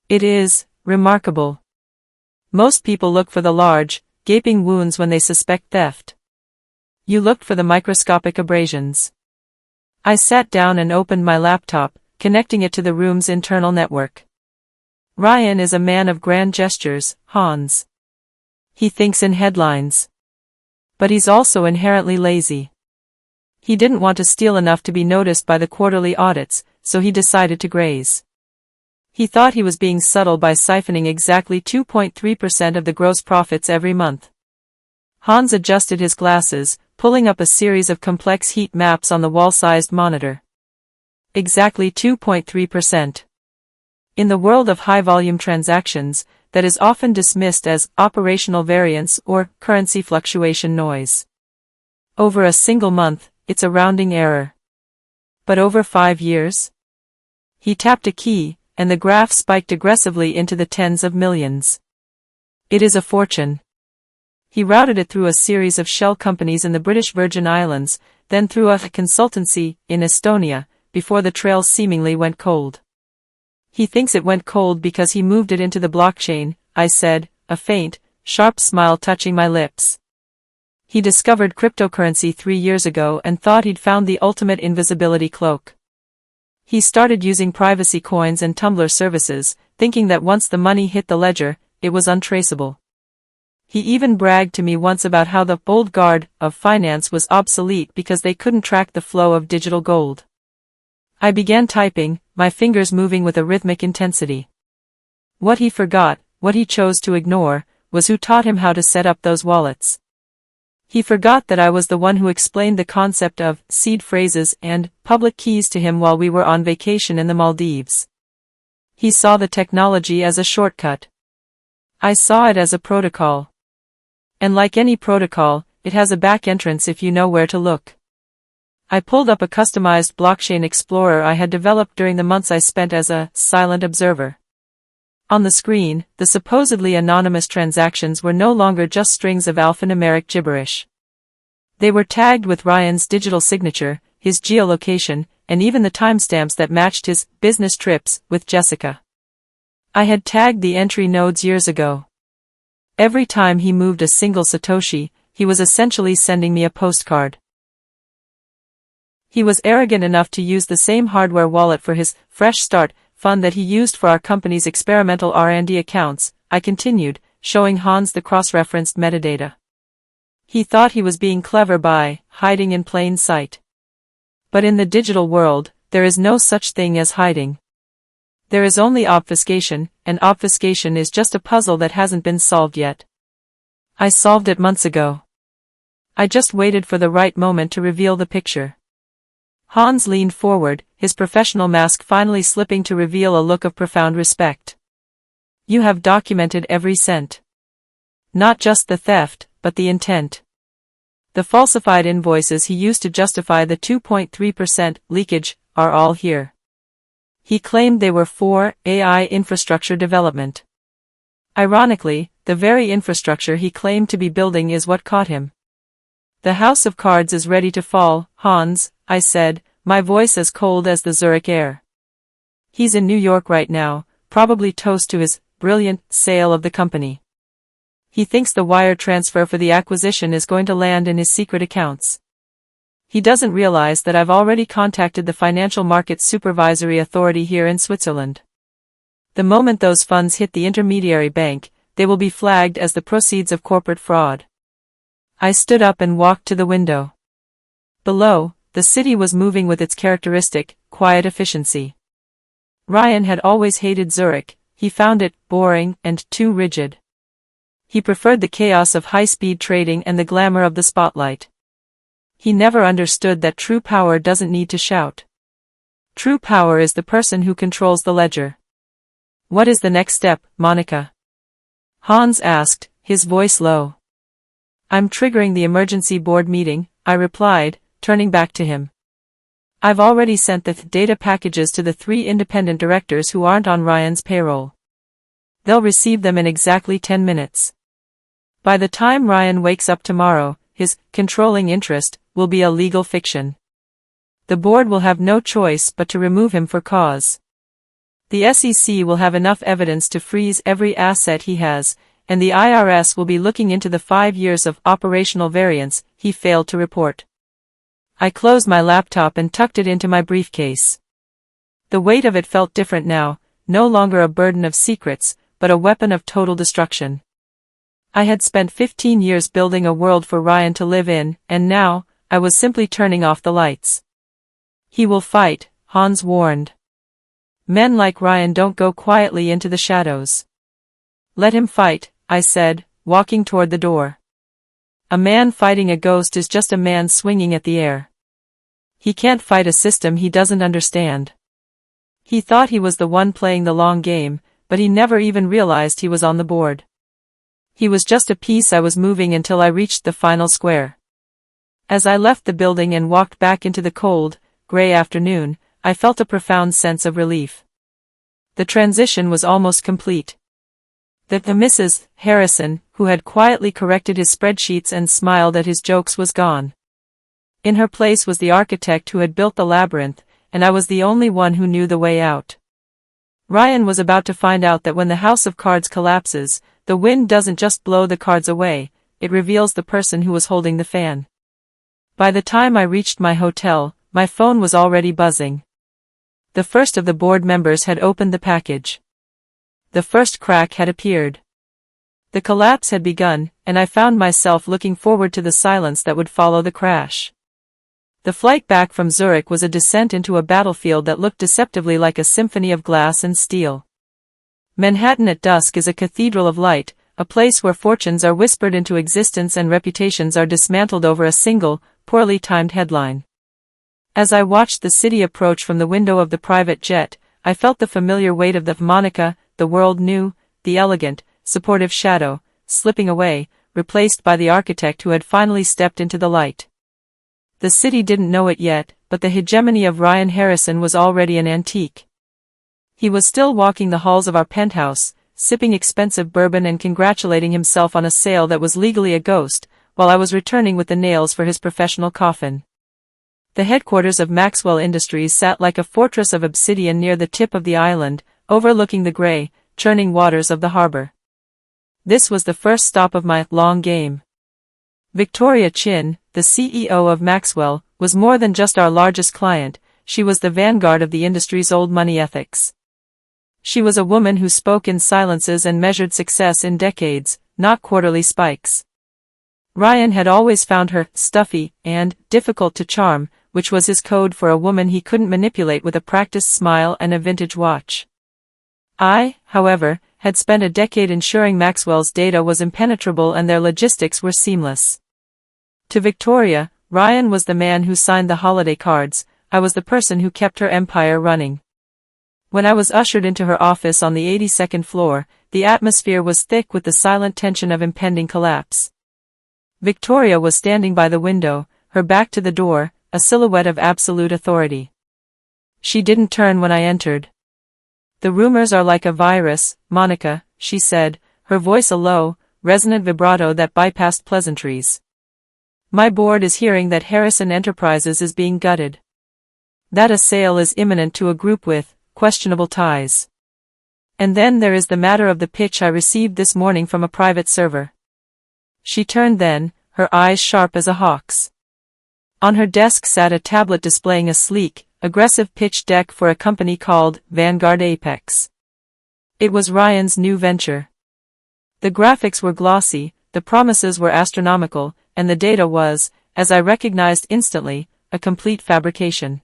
Speaker 1: It is remarkable. Most people look for the large, gaping wounds when they suspect theft. You looked for the microscopic abrasions." I sat down and opened my laptop, connecting it to the room's internal network. "Ryan is a man of grand gestures, Hans. He thinks in headlines. But he's also inherently lazy. He didn't want to steal enough to be noticed by the quarterly audits, so he decided to graze. He thought he was being subtle by siphoning exactly 2.3% of the gross profits every month." Hans adjusted his glasses, pulling up a series of complex heat maps on the wall-sized monitor. Exactly 2.3%. In the world of high-volume transactions, that is often dismissed as operational variance or currency fluctuation noise. Over a single month, it's a rounding error. But over 5 years? He tapped a key, and the graph spiked aggressively into the tens of millions. "It is a fortune." He routed it through a series of shell companies in the British Virgin Islands, then through a consultancy in Estonia, before the trail seemingly went cold. "He thinks it went cold because he moved it into the blockchain," I said, a faint, sharp smile touching my lips. "He discovered cryptocurrency 3 years ago and thought he'd found the ultimate invisibility cloak. He started using privacy coins and Tumblr services, thinking that once the money hit the ledger, it was untraceable. He even bragged to me once about how the old guard of finance was obsolete because they couldn't track the flow of digital gold." I began typing, my fingers moving with a rhythmic intensity. What he forgot, what he chose to ignore, was who taught him how to set up those wallets. He forgot that I was the one who explained the concept of seed phrases and public keys to him while we were on vacation in the Maldives. He saw the technology as a shortcut. I saw it as a protocol. And like any protocol, it has a back entrance if you know where to look. I pulled up a customized blockchain explorer I had developed during the months I spent as a silent observer. On the screen, the supposedly anonymous transactions were no longer just strings of alphanumeric gibberish. They were tagged with Ryan's digital signature, his geolocation, and even the timestamps that matched his business trips with Jessica. I had tagged the entry nodes years ago. Every time he moved a single Satoshi, he was essentially sending me a postcard. He was arrogant enough to use the same hardware wallet for his Fresh Start fund that he used for our company's experimental R&D accounts, I continued, showing Hans the cross-referenced metadata. He thought he was being clever by hiding in plain sight. But in the digital world, there is no such thing as hiding. There is only obfuscation, and obfuscation is just a puzzle that hasn't been solved yet. I solved it months ago. I just waited for the right moment to reveal the picture. Hans leaned forward, his professional mask finally slipping to reveal a look of profound respect. "You have documented every cent. Not just the theft, but the intent. The falsified invoices he used to justify the 2.3% leakage are all here." He claimed they were for AI infrastructure development. Ironically, the very infrastructure he claimed to be building is what caught him. "The house of cards is ready to fall, Hans," I said, my voice as cold as the Zurich air. "He's in New York right now, probably toast to his brilliant sale of the company. He thinks the wire transfer for the acquisition is going to land in his secret accounts. He doesn't realize that I've already contacted the Financial Markets Supervisory Authority here in Switzerland. The moment those funds hit the intermediary bank, they will be flagged as the proceeds of corporate fraud. I stood up and walked to the window. Below, the city was moving with its characteristic, quiet efficiency. Ryan had always hated Zurich. He found it boring and too rigid. He preferred the chaos of high-speed trading and the glamour of the spotlight. He never understood that true power doesn't need to shout. True power is the person who controls the ledger. What is the next step, Monica? Hans asked, his voice low. I'm triggering the emergency board meeting, I replied, turning back to him. I've already sent the data packages to the 3 independent directors who aren't on Ryan's payroll. They'll receive them in exactly 10 minutes. By the time Ryan wakes up tomorrow, his controlling interest will be a legal fiction. The board will have no choice but to remove him for cause. The SEC will have enough evidence to freeze every asset he has, and the IRS will be looking into the 5 years of operational variance he failed to report. I closed my laptop and tucked it into my briefcase. The weight of it felt different now, no longer a burden of secrets, but a weapon of total destruction. I had spent 15 years building a world for Ryan to live in, and now, I was simply turning off the lights. He will fight, Hans warned. Men like Ryan don't go quietly into the shadows. Let him fight, I said, walking toward the door. A man fighting a ghost is just a man swinging at the air. He can't fight a system he doesn't understand. He thought he was the one playing the long game, but he never even realized he was on the board. He was just a piece I was moving until I reached the final square. As I left the building and walked back into the cold, gray afternoon, I felt a profound sense of relief. The transition was almost complete. The Mrs. Harrison, who had quietly corrected his spreadsheets and smiled at his jokes, was gone. In her place was the architect who had built the labyrinth, and I was the only one who knew the way out. Ryan was about to find out that when the house of cards collapses, the wind doesn't just blow the cards away, it reveals the person who was holding the fan. By the time I reached my hotel, my phone was already buzzing. The first of the board members had opened the package. The first crack had appeared. The collapse had begun, and I found myself looking forward to the silence that would follow the crash. The flight back from Zurich was a descent into a battlefield that looked deceptively like a symphony of glass and steel. Manhattan at dusk is a cathedral of light, a place where fortunes are whispered into existence and reputations are dismantled over a single, poorly timed headline. As I watched the city approach from the window of the private jet, I felt the familiar weight of the Monica the world knew, the elegant, supportive shadow, slipping away, replaced by the architect who had finally stepped into the light. The city didn't know it yet, but the hegemony of Ryan Harrison was already an antique. He was still walking the halls of our penthouse, sipping expensive bourbon and congratulating himself on a sale that was legally a ghost, while I was returning with the nails for his professional coffin. The headquarters of Maxwell Industries sat like a fortress of obsidian near the tip of the island, overlooking the gray, churning waters of the harbor. This was the first stop of my long game. Victoria Chin, the CEO of Maxwell, was more than just our largest client, she was the vanguard of the industry's old money ethics. She was a woman who spoke in silences and measured success in decades, not quarterly spikes. Ryan had always found her stuffy and difficult to charm, which was his code for a woman he couldn't manipulate with a practiced smile and a vintage watch. I, however, had spent a decade ensuring Maxwell's data was impenetrable and their logistics were seamless. To Victoria, Ryan was the man who signed the holiday cards, I was the person who kept her empire running. When I was ushered into her office on the 82nd floor, the atmosphere was thick with the silent tension of impending collapse. Victoria was standing by the window, her back to the door, a silhouette of absolute authority. She didn't turn when I entered. The rumors are like a virus, Monica, she said, her voice a low, resonant vibrato that bypassed pleasantries. My board is hearing that Harrison Enterprises is being gutted. That a sale is imminent to a group with questionable ties. And then there is the matter of the pitch I received this morning from a private server. She turned then, her eyes sharp as a hawk's. On her desk sat a tablet displaying a sleek, aggressive pitch deck for a company called Vanguard Apex. It was Ryan's new venture. The graphics were glossy, the promises were astronomical, and the data was, as I recognized instantly, a complete fabrication.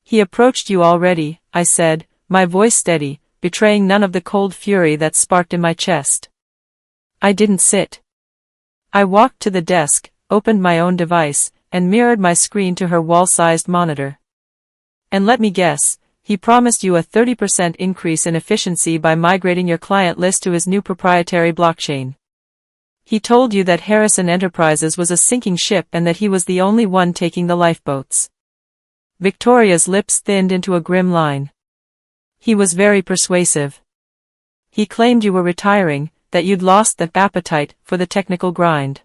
Speaker 1: "He approached you already," I said, my voice steady, betraying none of the cold fury that sparked in my chest. I didn't sit. I walked to the desk, opened my own device, and mirrored my screen to her wall-sized monitor. "And let me guess, he promised you a 30% increase in efficiency by migrating your client list to his new proprietary blockchain. He told you that Harrison Enterprises was a sinking ship and that he was the only one taking the lifeboats." Victoria's lips thinned into a grim line. "He was very persuasive. He claimed you were retiring, that you'd lost the appetite for the technical grind.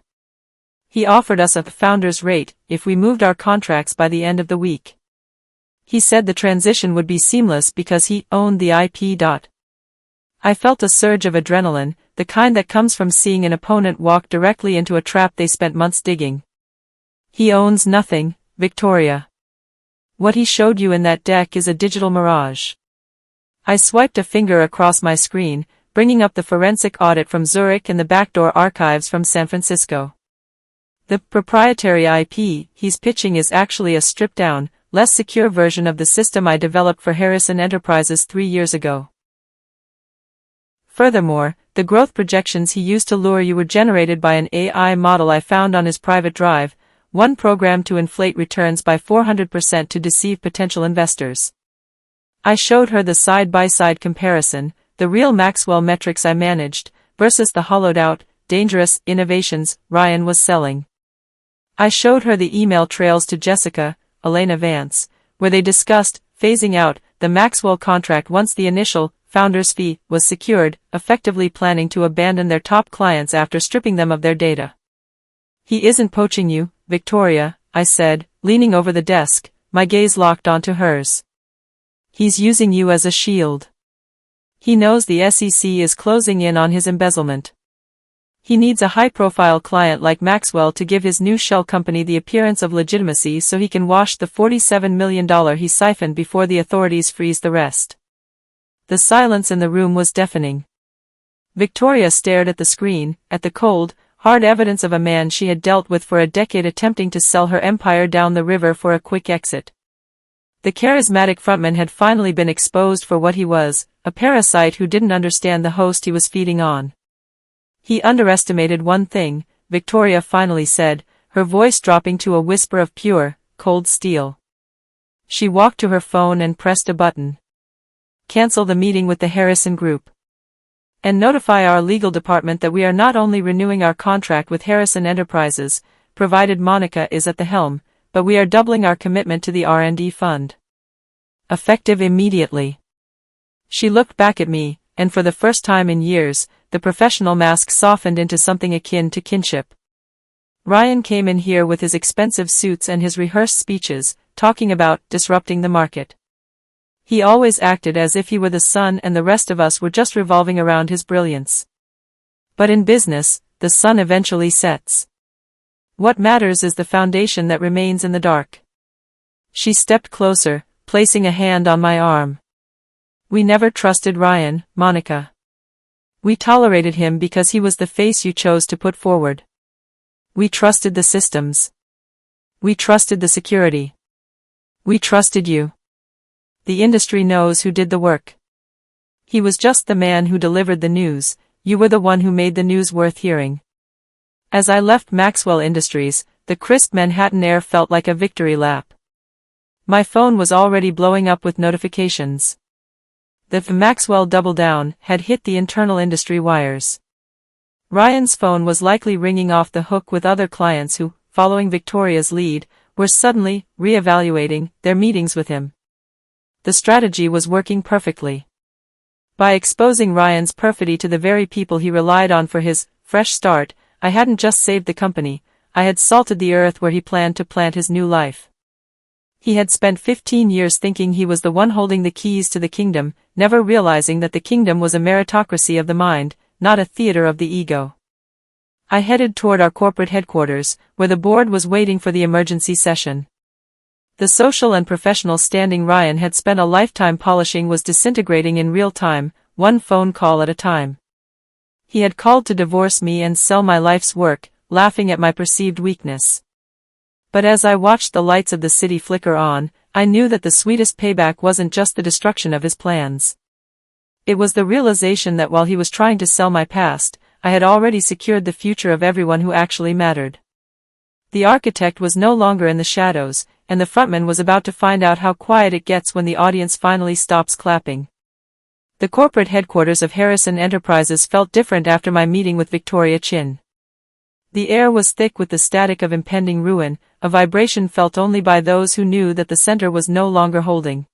Speaker 1: He offered us a founder's rate if we moved our contracts by the end of the week. He said the transition would be seamless because he owned the IP. I felt a surge of adrenaline, the kind that comes from seeing an opponent walk directly into a trap they spent months digging. "He owns nothing, Victoria. What he showed you in that deck is a digital mirage." I swiped a finger across my screen, bringing up the forensic audit from Zurich and the backdoor archives from San Francisco. The proprietary IP he's pitching is actually a stripped-down, less secure version of the system I developed for Harrison Enterprises 3 years ago. Furthermore, the growth projections he used to lure you were generated by an AI model I found on his private drive, one programmed to inflate returns by 400% to deceive potential investors. I showed her the side-by-side comparison, the real Maxwell metrics I managed, versus the hollowed-out, dangerous innovations Ryan was selling. I showed her the email trails to Jessica, Elena Vance, where they discussed phasing out the Maxwell contract once the initial founder's fee was secured, effectively planning to abandon their top clients after stripping them of their data. "He isn't poaching you, Victoria," I said, leaning over the desk, my gaze locked onto hers. "He's using you as a shield. He knows the SEC is closing in on his embezzlement. He needs a high-profile client like Maxwell to give his new shell company the appearance of legitimacy so he can wash the $47 million he siphoned before the authorities freeze the rest." The silence in the room was deafening. Victoria stared at the screen, at the cold, hard evidence of a man she had dealt with for a decade attempting to sell her empire down the river for a quick exit. The charismatic frontman had finally been exposed for what he was, a parasite who didn't understand the host he was feeding on. "He underestimated one thing," Victoria finally said, her voice dropping to a whisper of pure, cold steel. She walked to her phone and pressed a button. "Cancel the meeting with the Harrison Group. And notify our legal department that we are not only renewing our contract with Harrison Enterprises, provided Monica is at the helm, but we are doubling our commitment to the R&D fund. Effective immediately." She looked back at me, and for the first time in years, the professional mask softened into something akin to kinship. "Ryan came in here with his expensive suits and his rehearsed speeches, talking about disrupting the market. He always acted as if he were the sun and the rest of us were just revolving around his brilliance. But in business, the sun eventually sets. What matters is the foundation that remains in the dark." She stepped closer, placing a hand on my arm. "We never trusted Ryan, Monica. We tolerated him because he was the face you chose to put forward. We trusted the systems. We trusted the security. We trusted you. The industry knows who did the work. He was just the man who delivered the news, you were the one who made the news worth hearing." As I left Maxwell Industries, the crisp Manhattan air felt like a victory lap. My phone was already blowing up with notifications. The Maxwell double down had hit the internal industry wires. Ryan's phone was likely ringing off the hook with other clients who, following Victoria's lead, were suddenly re-evaluating their meetings with him. The strategy was working perfectly. By exposing Ryan's perfidy to the very people he relied on for his fresh start, I hadn't just saved the company, I had salted the earth where he planned to plant his new life. He had spent 15 years thinking he was the one holding the keys to the kingdom, never realizing that the kingdom was a meritocracy of the mind, not a theater of the ego. I headed toward our corporate headquarters, where the board was waiting for the emergency session. The social and professional standing Ryan had spent a lifetime polishing was disintegrating in real time, one phone call at a time. He had called to divorce me and sell my life's work, laughing at my perceived weakness. But as I watched the lights of the city flicker on, I knew that the sweetest payback wasn't just the destruction of his plans. It was the realization that while he was trying to sell my past, I had already secured the future of everyone who actually mattered. The architect was no longer in the shadows, and the frontman was about to find out how quiet it gets when the audience finally stops clapping. The corporate headquarters of Harrison Enterprises felt different after my meeting with Victoria Chin. The air was thick with the static of impending ruin, a vibration felt only by those who knew that the center was no longer holding.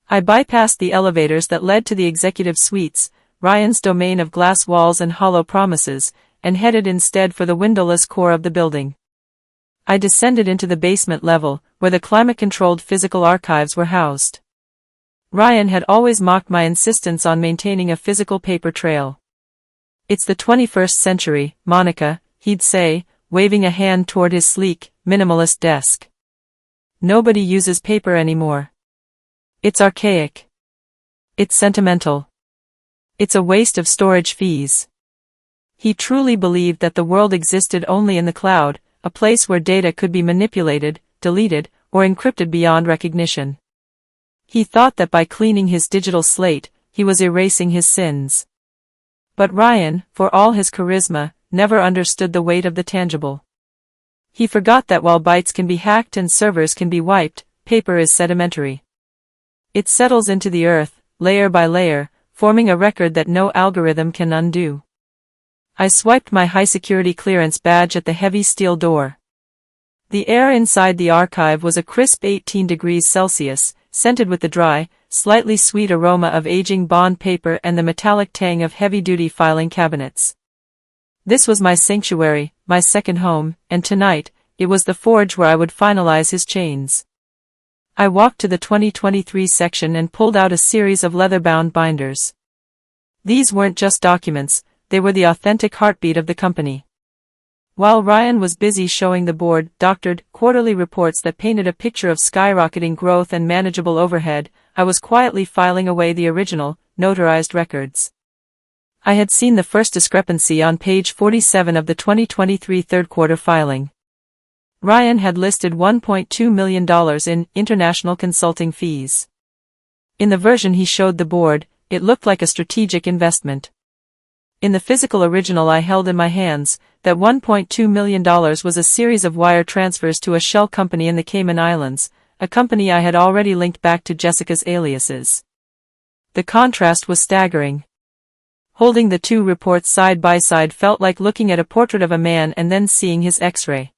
Speaker 1: I bypassed the elevators that led to the executive suites, Ryan's domain of glass walls and hollow promises, and headed instead for the windowless core of the building. I descended into the basement level, where the climate-controlled physical archives were housed. Ryan had always mocked my insistence on maintaining a physical paper trail. "It's the 21st century, Monica," he'd say, waving a hand toward his sleek, minimalist desk. "Nobody uses paper anymore. It's archaic. It's sentimental. It's a waste of storage fees." He truly believed that the world existed only in the cloud, a place where data could be manipulated, deleted, or encrypted beyond recognition. He thought that by cleaning his digital slate, he was erasing his sins. But Ryan, for all his charisma, never understood the weight of the tangible. He forgot that while bytes can be hacked and servers can be wiped, paper is sedimentary. It settles into the earth, layer by layer, forming a record that no algorithm can undo. I swiped my high-security clearance badge at the heavy steel door. The air inside the archive was a crisp 18 degrees Celsius, scented with the dry, slightly sweet aroma of aging bond paper and the metallic tang of heavy-duty filing cabinets. This was my sanctuary, my second home, and tonight, it was the forge where I would finalize his chains. I walked to the 2023 section and pulled out a series of leather-bound binders. These weren't just documents, they were the authentic heartbeat of the company. While Ryan was busy showing the board doctored quarterly reports that painted a picture of skyrocketing growth and manageable overhead, I was quietly filing away the original, notarized records. I had seen the first discrepancy on page 47 of the 2023 third quarter filing. Ryan had listed $1.2 million in international consulting fees. In the version he showed the board, it looked like a strategic investment. In the physical original I held in my hands, that $1.2 million was a series of wire transfers to a shell company in the Cayman Islands, a company I had already linked back to Jessica's aliases. The contrast was staggering. Holding the two reports side by side felt like looking at a portrait of a man and then seeing his X-ray.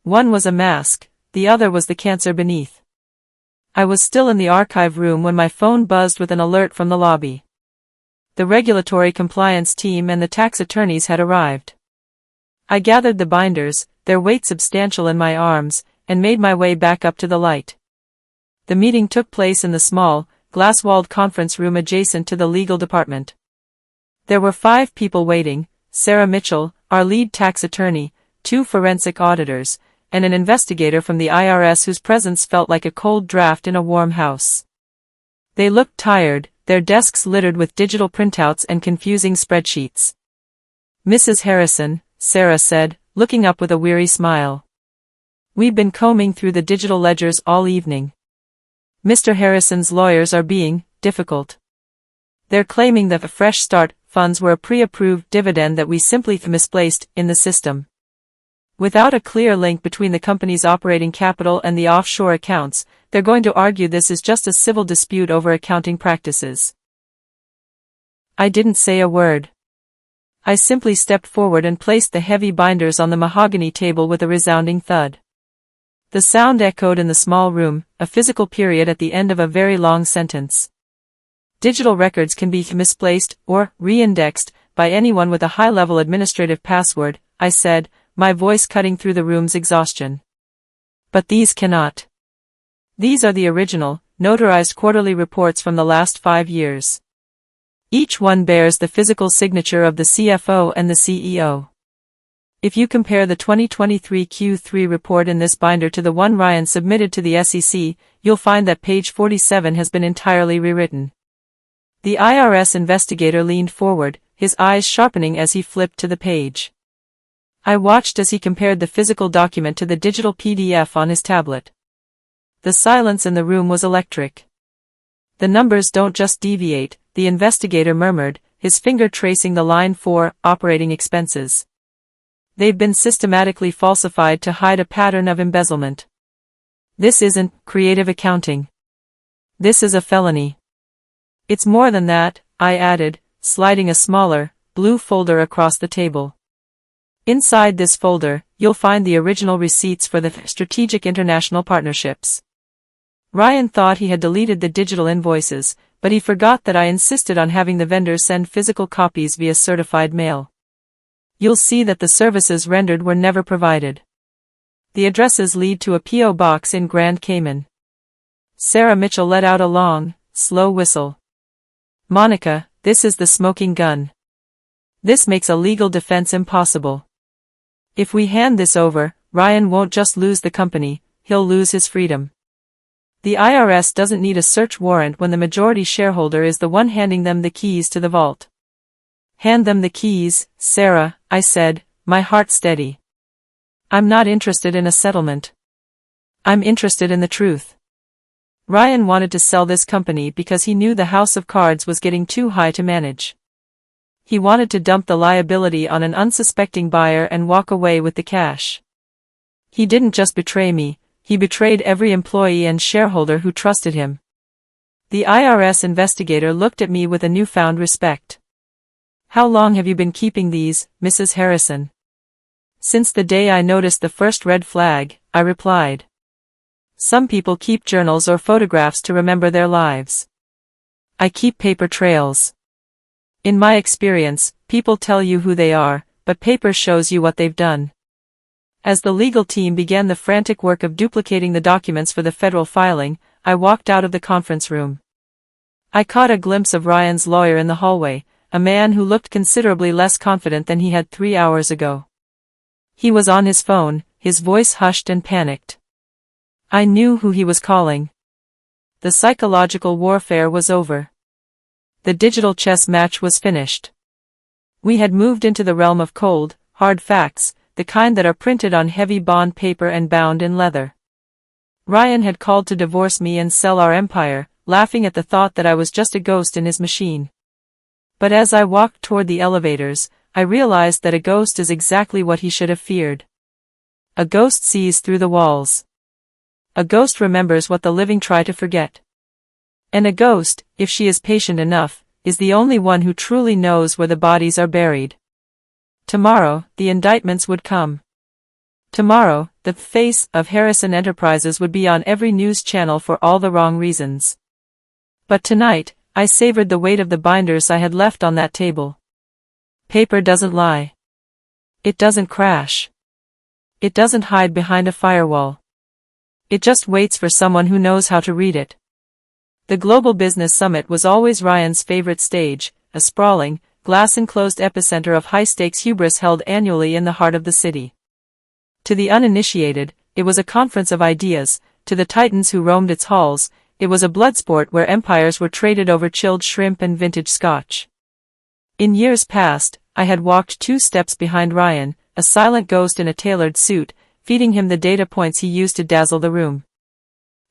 Speaker 1: One was a mask, the other was the cancer beneath. I was still in the archive room when my phone buzzed with an alert from the lobby. The regulatory compliance team and the tax attorneys had arrived. I gathered the binders, their weight substantial in my arms, and made my way back up to the light. The meeting took place in the small, glass-walled conference room adjacent to the legal department. There were 5 people waiting: Sarah Mitchell, our lead tax attorney, 2 forensic auditors, and an investigator from the IRS whose presence felt like a cold draft in a warm house. They looked tired, their desks littered with digital printouts and confusing spreadsheets. "Mrs. Harrison," Sarah said, looking up with a weary smile. "We've been combing through the digital ledgers all evening. Mr. Harrison's lawyers are being difficult. They're claiming that the Fresh Start funds were a pre-approved dividend that we simply misplaced in the system. Without a clear link between the company's operating capital and the offshore accounts, they're going to argue this is just a civil dispute over accounting practices." I didn't say a word. I simply stepped forward and placed the heavy binders on the mahogany table with a resounding thud. The sound echoed in the small room, a physical period at the end of a very long sentence. Digital records can be misplaced or re-indexed by anyone with a high-level administrative password, I said, my voice cutting through the room's exhaustion. But these cannot. These are the original, notarized quarterly reports from the last 5 years. Each one bears the physical signature of the CFO and the CEO. If you compare the 2023 Q3 report in this binder to the one Ryan submitted to the SEC, you'll find that page 47 has been entirely rewritten. The IRS investigator leaned forward, his eyes sharpening as he flipped to the page. I watched as he compared the physical document to the digital PDF on his tablet. The silence in the room was electric. "The numbers don't just deviate," the investigator murmured, his finger tracing the line for operating expenses. "They've been systematically falsified to hide a pattern of embezzlement. This isn't creative accounting. This is a felony." "It's more than that," I added, sliding a smaller, blue folder across the table. "Inside this folder, you'll find the original receipts for the strategic international partnerships." Ryan thought he had deleted the digital invoices, but he forgot that I insisted on having the vendors send physical copies via certified mail. "You'll see that the services rendered were never provided. The addresses lead to a P.O. box in Grand Cayman." Sarah Mitchell let out a long, slow whistle. "Monica, this is the smoking gun. This makes a legal defense impossible. If we hand this over, Ryan won't just lose the company, he'll lose his freedom. The IRS doesn't need a search warrant when the majority shareholder is the one handing them the keys to the vault." "Hand them the keys, Sarah," I said, my heart steady. "I'm not interested in a settlement. I'm interested in the truth." Ryan wanted to sell this company because he knew the house of cards was getting too high to manage. He wanted to dump the liability on an unsuspecting buyer and walk away with the cash. He didn't just betray me, he betrayed every employee and shareholder who trusted him. The IRS investigator looked at me with a newfound respect. "How long have you been keeping these, Mrs. Harrison?" "Since the day I noticed the first red flag," I replied. "Some people keep journals or photographs to remember their lives. I keep paper trails. In my experience, people tell you who they are, but paper shows you what they've done." As the legal team began the frantic work of duplicating the documents for the federal filing, I walked out of the conference room. I caught a glimpse of Ryan's lawyer in the hallway, a man who looked considerably less confident than he had 3 hours ago. He was on his phone, his voice hushed and panicked. I knew who he was calling. The psychological warfare was over. The digital chess match was finished. We had moved into the realm of cold, hard facts, the kind that are printed on heavy bond paper and bound in leather. Ryan had called to divorce me and sell our empire, laughing at the thought that I was just a ghost in his machine. But as I walked toward the elevators, I realized that a ghost is exactly what he should have feared. A ghost sees through the walls. A ghost remembers what the living try to forget. And a ghost, if she is patient enough, is the only one who truly knows where the bodies are buried. Tomorrow, the indictments would come. Tomorrow, the face of Harrison Enterprises would be on every news channel for all the wrong reasons. But tonight, I savored the weight of the binders I had left on that table. Paper doesn't lie. It doesn't crash. It doesn't hide behind a firewall. It just waits for someone who knows how to read it. The Global Business Summit was always Ryan's favorite stage, a sprawling, glass-enclosed epicenter of high-stakes hubris held annually in the heart of the city. To the uninitiated, it was a conference of ideas. To the titans who roamed its halls, it was a bloodsport where empires were traded over chilled shrimp and vintage scotch. In years past, I had walked 2 steps behind Ryan, a silent ghost in a tailored suit, feeding him the data points he used to dazzle the room.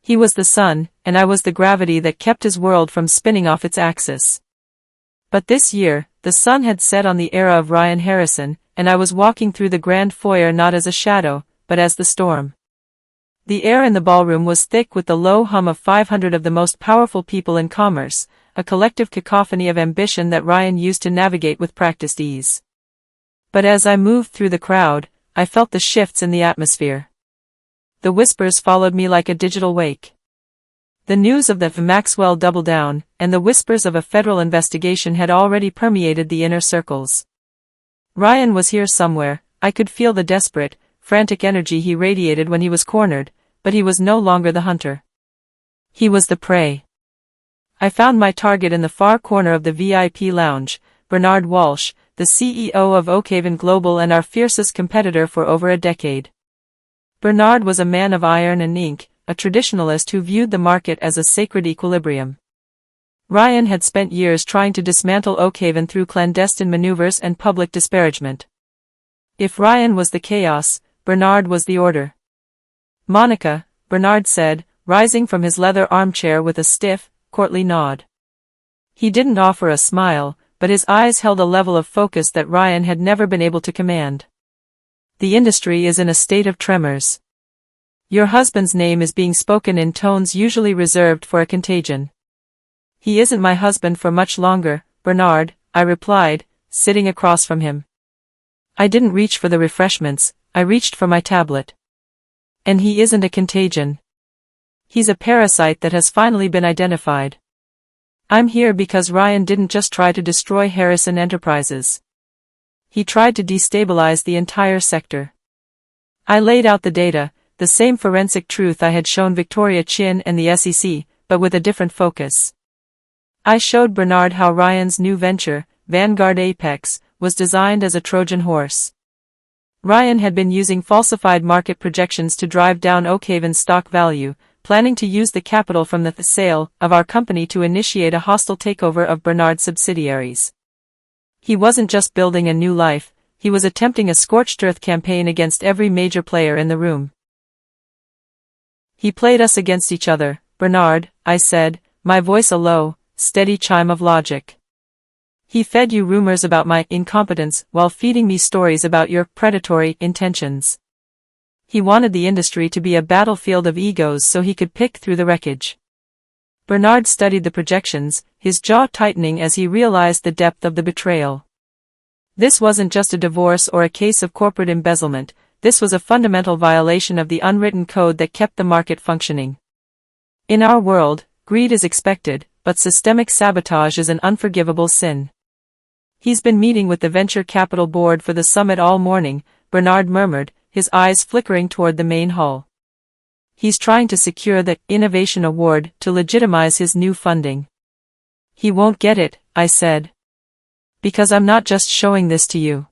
Speaker 1: He was the sun, and I was the gravity that kept his world from spinning off its axis. But this year, the sun had set on the era of Ryan Harrison, and I was walking through the grand foyer not as a shadow, but as the storm. The air in the ballroom was thick with the low hum of 500 of the most powerful people in commerce, a collective cacophony of ambition that Ryan used to navigate with practiced ease. But as I moved through the crowd, I felt the shifts in the atmosphere. The whispers followed me like a digital wake. The news of the Maxwell double down, and the whispers of a federal investigation had already permeated the inner circles. Ryan was here somewhere. I could feel the desperate, frantic energy he radiated when he was cornered, but he was no longer the hunter. He was the prey. I found my target in the far corner of the VIP lounge, Bernard Walsh, the CEO of Oakhaven Global and our fiercest competitor for over a decade. Bernard was a man of iron and ink, a traditionalist who viewed the market as a sacred equilibrium. Ryan had spent years trying to dismantle Oakhaven through clandestine maneuvers and public disparagement. If Ryan was the chaos, Bernard was the order. Monica, Bernard said, rising from his leather armchair with a stiff, courtly nod. He didn't offer a smile, but his eyes held a level of focus that Ryan had never been able to command. The industry is in a state of tremors. Your husband's name is being spoken in tones usually reserved for a contagion. He isn't my husband for much longer, Bernard, I replied, sitting across from him. I didn't reach for the refreshments, I reached for my tablet. And he isn't a contagion. He's a parasite that has finally been identified. I'm here because Ryan didn't just try to destroy Harrison Enterprises. He tried to destabilize the entire sector. I laid out the data, the same forensic truth I had shown Victoria Chin and the SEC, but with a different focus. I showed Bernard how Ryan's new venture, Vanguard Apex, was designed as a Trojan horse. Ryan had been using falsified market projections to drive down Oakhaven's stock value, planning to use the capital from the sale of our company to initiate a hostile takeover of Bernard's subsidiaries. He wasn't just building a new life, he was attempting a scorched earth campaign against every major player in the room. He played us against each other, Bernard, I said, my voice a low, steady chime of logic. He fed you rumors about my incompetence while feeding me stories about your predatory intentions. He wanted the industry to be a battlefield of egos so he could pick through the wreckage. Bernard studied the projections, his jaw tightening as he realized the depth of the betrayal. This wasn't just a divorce or a case of corporate embezzlement, this was a fundamental violation of the unwritten code that kept the market functioning. In our world, greed is expected, but systemic sabotage is an unforgivable sin. He's been meeting with the venture capital board for the summit all morning, Bernard murmured, his eyes flickering toward the main hall. He's trying to secure the Innovation Award to legitimize his new funding. He won't get it, I said. Because I'm not just showing this to you.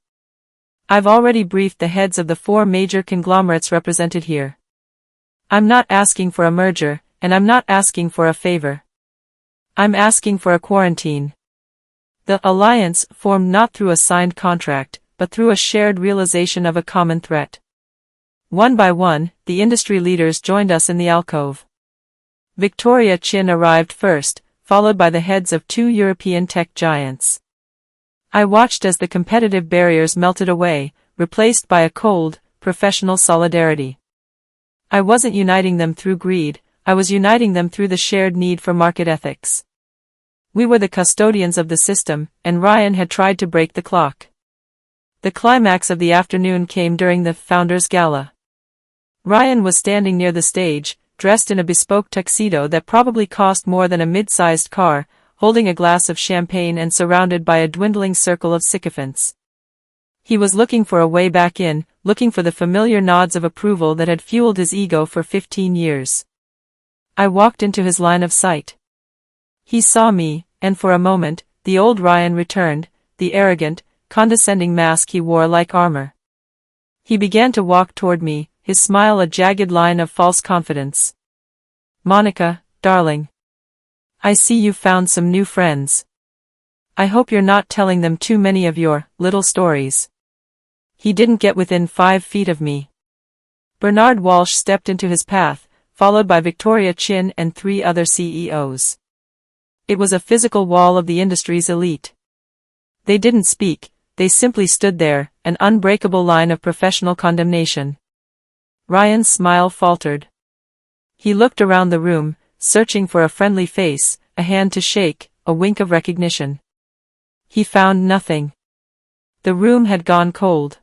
Speaker 1: I've already briefed the heads of the 4 major conglomerates represented here. I'm not asking for a merger, and I'm not asking for a favor. I'm asking for a quarantine. The alliance formed not through a signed contract, but through a shared realization of a common threat. One by one, the industry leaders joined us in the alcove. Victoria Chin arrived first, followed by the heads of 2 European tech giants. I watched as the competitive barriers melted away, replaced by a cold, professional solidarity. I wasn't uniting them through greed, I was uniting them through the shared need for market ethics. We were the custodians of the system, and Ryan had tried to break the clock. The climax of the afternoon came during the Founders Gala. Ryan was standing near the stage, dressed in a bespoke tuxedo that probably cost more than a mid-sized car, holding a glass of champagne and surrounded by a dwindling circle of sycophants. He was looking for a way back in, looking for the familiar nods of approval that had fueled his ego for 15 years. I walked into his line of sight. He saw me, and for a moment, the old Ryan returned, the arrogant, condescending mask he wore like armor. He began to walk toward me, his smile a jagged line of false confidence. Monica, darling. I see you've found some new friends. I hope you're not telling them too many of your little stories. He didn't get within 5 feet of me. Bernard Walsh stepped into his path, followed by Victoria Chin and 3 other CEOs. It was a physical wall of the industry's elite. They didn't speak, they simply stood there, an unbreakable line of professional condemnation. Ryan's smile faltered. He looked around the room, searching for a friendly face, a hand to shake, a wink of recognition. He found nothing. The room had gone cold.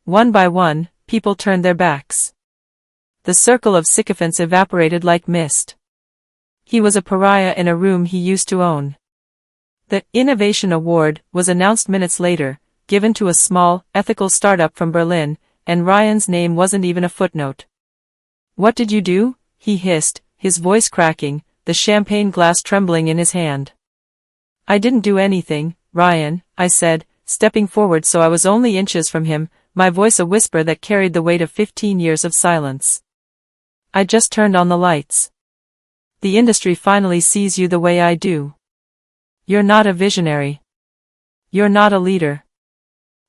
Speaker 1: One by one, people turned their backs. The circle of sycophants evaporated like mist. He was a pariah in a room he used to own. The Innovation Award was announced minutes later, given to a small, ethical startup from Berlin, and Ryan's name wasn't even a footnote. What did you do? He hissed, his voice cracking, the champagne glass trembling in his hand. I didn't do anything, Ryan, I said, stepping forward so I was only inches from him, my voice a whisper that carried the weight of 15 years of silence. I just turned on the lights. The industry finally sees you the way I do. You're not a visionary. You're not a leader.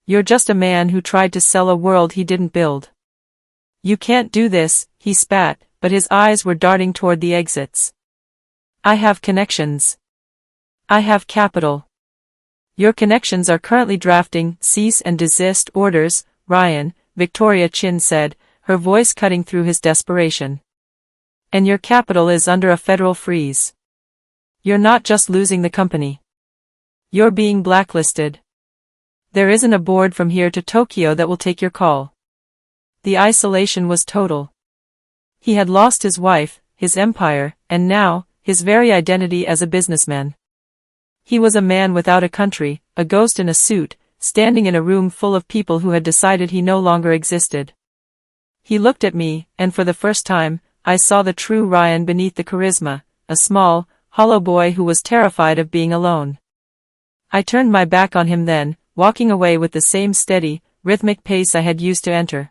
Speaker 1: You're just a man who tried to sell a world he didn't build. You can't do this, he spat, but his eyes were darting toward the exits. I have connections. I have capital. Your connections are currently drafting cease and desist orders, Ryan, Victoria Chin said, her voice cutting through his desperation. And your capital is under a federal freeze. You're not just losing the company. You're being blacklisted. There isn't a board from here to Tokyo that will take your call. The isolation was total. He had lost his wife, his empire, and now, his very identity as a businessman. He was a man without a country, a ghost in a suit, standing in a room full of people who had decided he no longer existed. He looked at me, and for the first time, I saw the true Ryan beneath the charisma, a small, hollow boy who was terrified of being alone. I turned my back on him then, walking away with the same steady, rhythmic pace I had used to enter.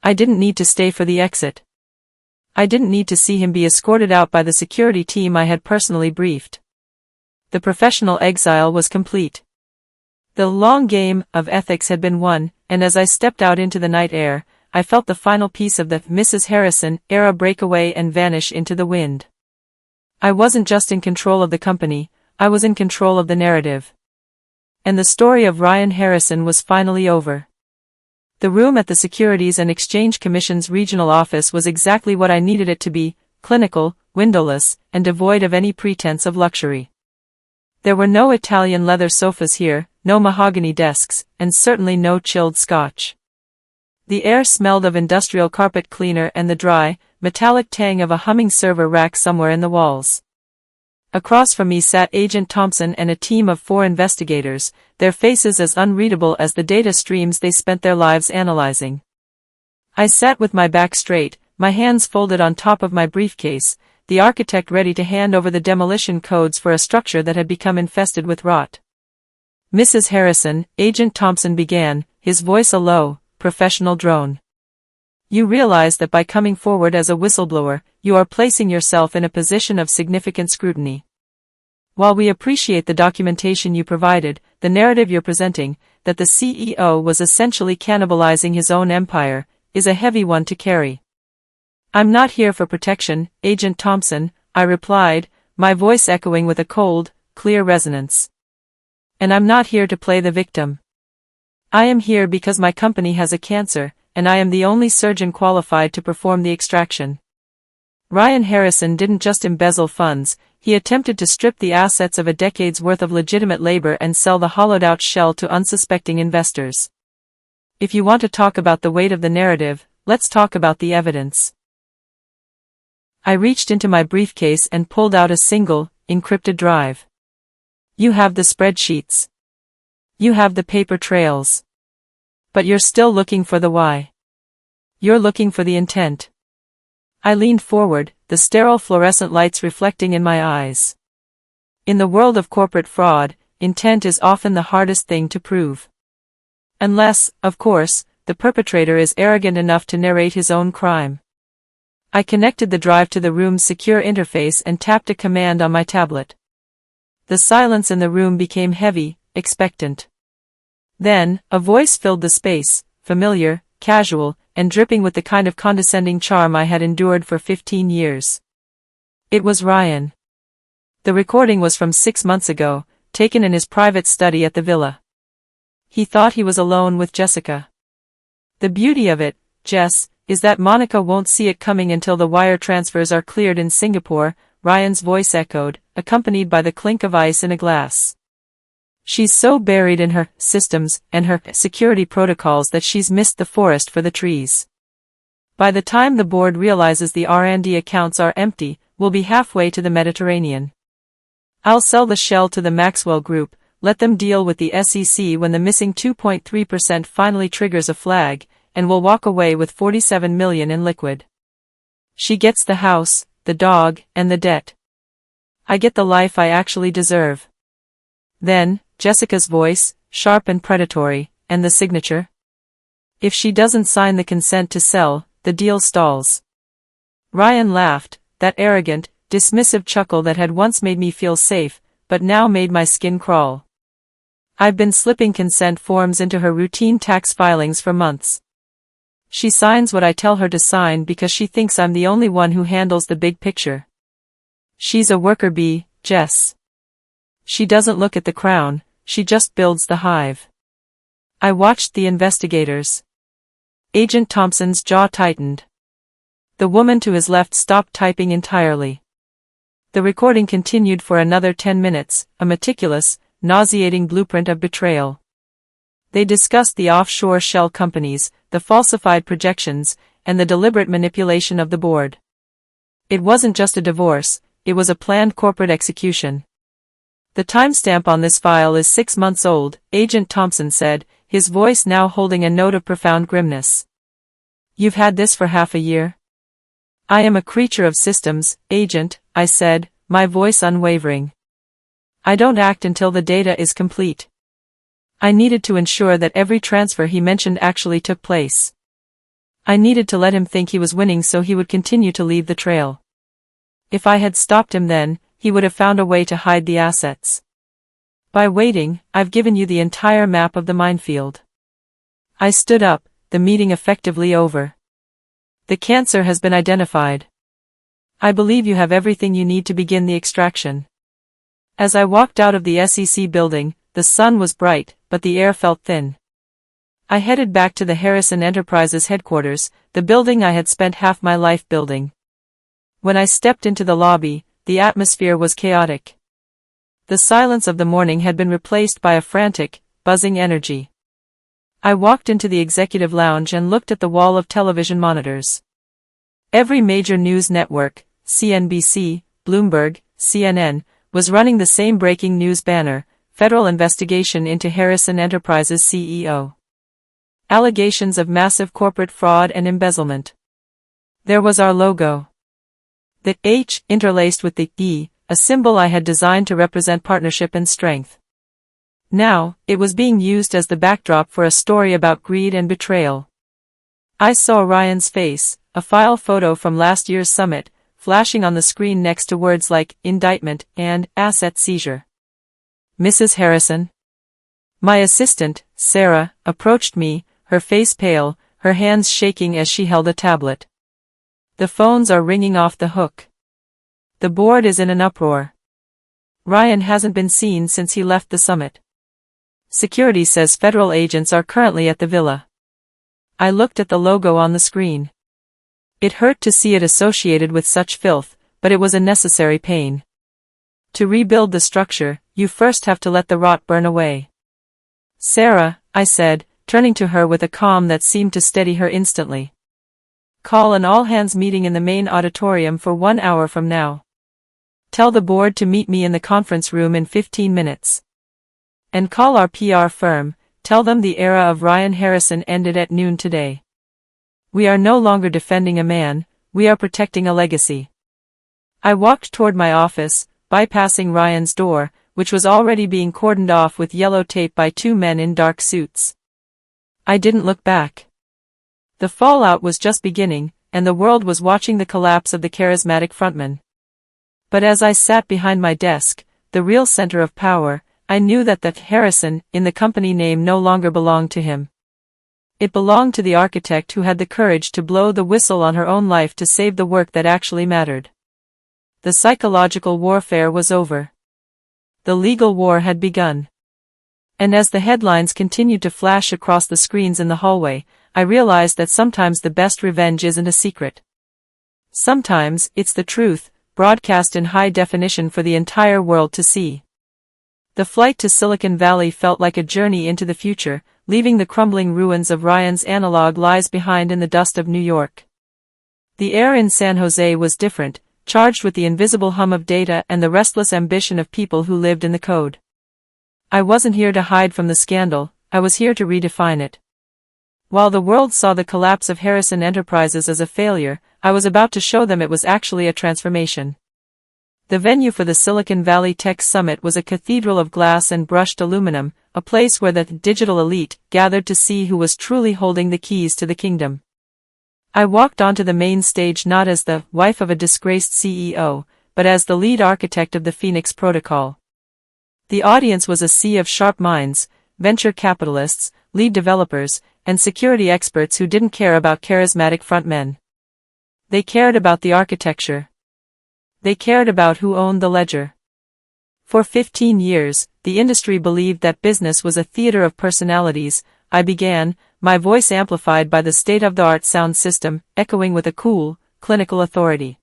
Speaker 1: I didn't need to stay for the exit. I didn't need to see him be escorted out by the security team I had personally briefed. The professional exile was complete. The long game of ethics had been won, and as I stepped out into the night air, I felt the final piece of the Mrs. Harrison era break away and vanish into the wind. I wasn't just in control of the company, I was in control of the narrative. And the story of Ryan Harrison was finally over. The room at the Securities and Exchange Commission's regional office was exactly what I needed it to be, clinical, windowless, and devoid of any pretense of luxury. There were no Italian leather sofas here, no mahogany desks, and certainly no chilled scotch. The air smelled of industrial carpet cleaner and the dry, metallic tang of a humming server rack somewhere in the walls. Across from me sat Agent Thompson and a team of 4 investigators, their faces as unreadable as the data streams they spent their lives analyzing. I sat with my back straight, my hands folded on top of my briefcase, the architect ready to hand over the demolition codes for a structure that had become infested with rot. Mrs. Harrison, Agent Thompson began, his voice a low, professional drone. You realize that by coming forward as a whistleblower, you are placing yourself in a position of significant scrutiny. While we appreciate the documentation you provided, the narrative you're presenting, that the CEO was essentially cannibalizing his own empire, is a heavy one to carry. I'm not here for protection, Agent Thompson, I replied, my voice echoing with a cold, clear resonance. And I'm not here to play the victim. I am here because my company has a cancer, and I am the only surgeon qualified to perform the extraction. Ryan Harrison didn't just embezzle funds, he attempted to strip the assets of a decade's worth of legitimate labor and sell the hollowed-out shell to unsuspecting investors. If you want to talk about the weight of the narrative, let's talk about the evidence. I reached into my briefcase and pulled out a single, encrypted drive. You have the spreadsheets. You have the paper trails. But you're still looking for the why. You're looking for the intent. I leaned forward, the sterile fluorescent lights reflecting in my eyes. In the world of corporate fraud, intent is often the hardest thing to prove. Unless, of course, the perpetrator is arrogant enough to narrate his own crime. I connected the drive to the room's secure interface and tapped a command on my tablet. The silence in the room became heavy, expectant. Then, a voice filled the space, familiar, casual, and dripping with the kind of condescending charm I had endured for 15 years. It was Ryan. The recording was from 6 months ago, taken in his private study at the villa. He thought he was alone with Jessica. The beauty of it, Jess, is that Monica won't see it coming until the wire transfers are cleared in Singapore, Ryan's voice echoed, accompanied by the clink of ice in a glass. She's so buried in her systems and her security protocols that she's missed the forest for the trees. By the time the board realizes the R&D accounts are empty, we'll be halfway to the Mediterranean. I'll sell the shell to the Maxwell Group, let them deal with the SEC when the missing 2.3% finally triggers a flag, and we'll walk away with $47 million in liquid. She gets the house, the dog, and the debt. I get the life I actually deserve. Then, Jessica's voice, sharp and predatory, and the signature? If she doesn't sign the consent to sell, the deal stalls. Ryan laughed, that arrogant, dismissive chuckle that had once made me feel safe, but now made my skin crawl. I've been slipping consent forms into her routine tax filings for months. She signs what I tell her to sign because she thinks I'm the only one who handles the big picture. She's a worker bee, Jess. She doesn't look at the crown, she just builds the hive. I watched the investigators. Agent Thompson's jaw tightened. The woman to his left stopped typing entirely. The recording continued for another 10 minutes, a meticulous, nauseating blueprint of betrayal. They discussed the offshore shell companies, the falsified projections, and the deliberate manipulation of the board. It wasn't just a divorce, it was a planned corporate execution. The timestamp on this file is 6 months old, Agent Thompson said, his voice now holding a note of profound grimness. You've had this for half a year? I am a creature of systems, Agent, I said, my voice unwavering. I don't act until the data is complete. I needed to ensure that every transfer he mentioned actually took place. I needed to let him think he was winning so he would continue to leave the trail. If I had stopped him then, he would have found a way to hide the assets. By waiting, I've given you the entire map of the minefield. I stood up, the meeting effectively over. The cancer has been identified. I believe you have everything you need to begin the extraction. As I walked out of the SEC building, the sun was bright, but the air felt thin. I headed back to the Harrison Enterprises headquarters, the building I had spent half my life building. When I stepped into the lobby, the atmosphere was chaotic. The silence of the morning had been replaced by a frantic, buzzing energy. I walked into the executive lounge and looked at the wall of television monitors. Every major news network, CNBC, Bloomberg, CNN, was running the same breaking news banner, federal investigation into Harrison Enterprises CEO. Allegations of massive corporate fraud and embezzlement. There was our logo. The H interlaced with the E, a symbol I had designed to represent partnership and strength. Now, it was being used as the backdrop for a story about greed and betrayal. I saw Ryan's face, a file photo from last year's summit, flashing on the screen next to words like indictment and asset seizure. Mrs. Harrison? My assistant, Sarah, approached me, her face pale, her hands shaking as she held a tablet. The phones are ringing off the hook. The board is in an uproar. Ryan hasn't been seen since he left the summit. Security says federal agents are currently at the villa. I looked at the logo on the screen. It hurt to see it associated with such filth, but it was a necessary pain. To rebuild the structure, you first have to let the rot burn away. Sarah, I said, turning to her with a calm that seemed to steady her instantly. Call an all-hands meeting in the main auditorium for 1 hour from now. Tell the board to meet me in the conference room in 15 minutes. And call our PR firm, tell them the era of Ryan Harrison ended at noon today. We are no longer defending a man, we are protecting a legacy. I walked toward my office, bypassing Ryan's door, which was already being cordoned off with yellow tape by 2 men in dark suits. I didn't look back. The fallout was just beginning, and the world was watching the collapse of the charismatic frontman. But as I sat behind my desk, the real center of power, I knew that the Harrison in the company name no longer belonged to him. It belonged to the architect who had the courage to blow the whistle on her own life to save the work that actually mattered. The psychological warfare was over. The legal war had begun. And as the headlines continued to flash across the screens in the hallway, I realized that sometimes the best revenge isn't a secret. Sometimes, it's the truth, broadcast in high definition for the entire world to see. The flight to Silicon Valley felt like a journey into the future, leaving the crumbling ruins of Ryan's analog lies behind in the dust of New York. The air in San Jose was different, charged with the invisible hum of data and the restless ambition of people who lived in the code. I wasn't here to hide from the scandal, I was here to redefine it. While the world saw the collapse of Harrison Enterprises as a failure, I was about to show them it was actually a transformation. The venue for the Silicon Valley Tech Summit was a cathedral of glass and brushed aluminum, a place where the digital elite gathered to see who was truly holding the keys to the kingdom. I walked onto the main stage not as the wife of a disgraced CEO, but as the lead architect of the Phoenix Protocol. The audience was a sea of sharp minds, venture capitalists, lead developers, and security experts who didn't care about charismatic frontmen. They cared about the architecture. They cared about who owned the ledger. For 15 years, the industry believed that business was a theater of personalities. I began, my voice amplified by the state-of-the-art sound system, echoing with a cool, clinical authority.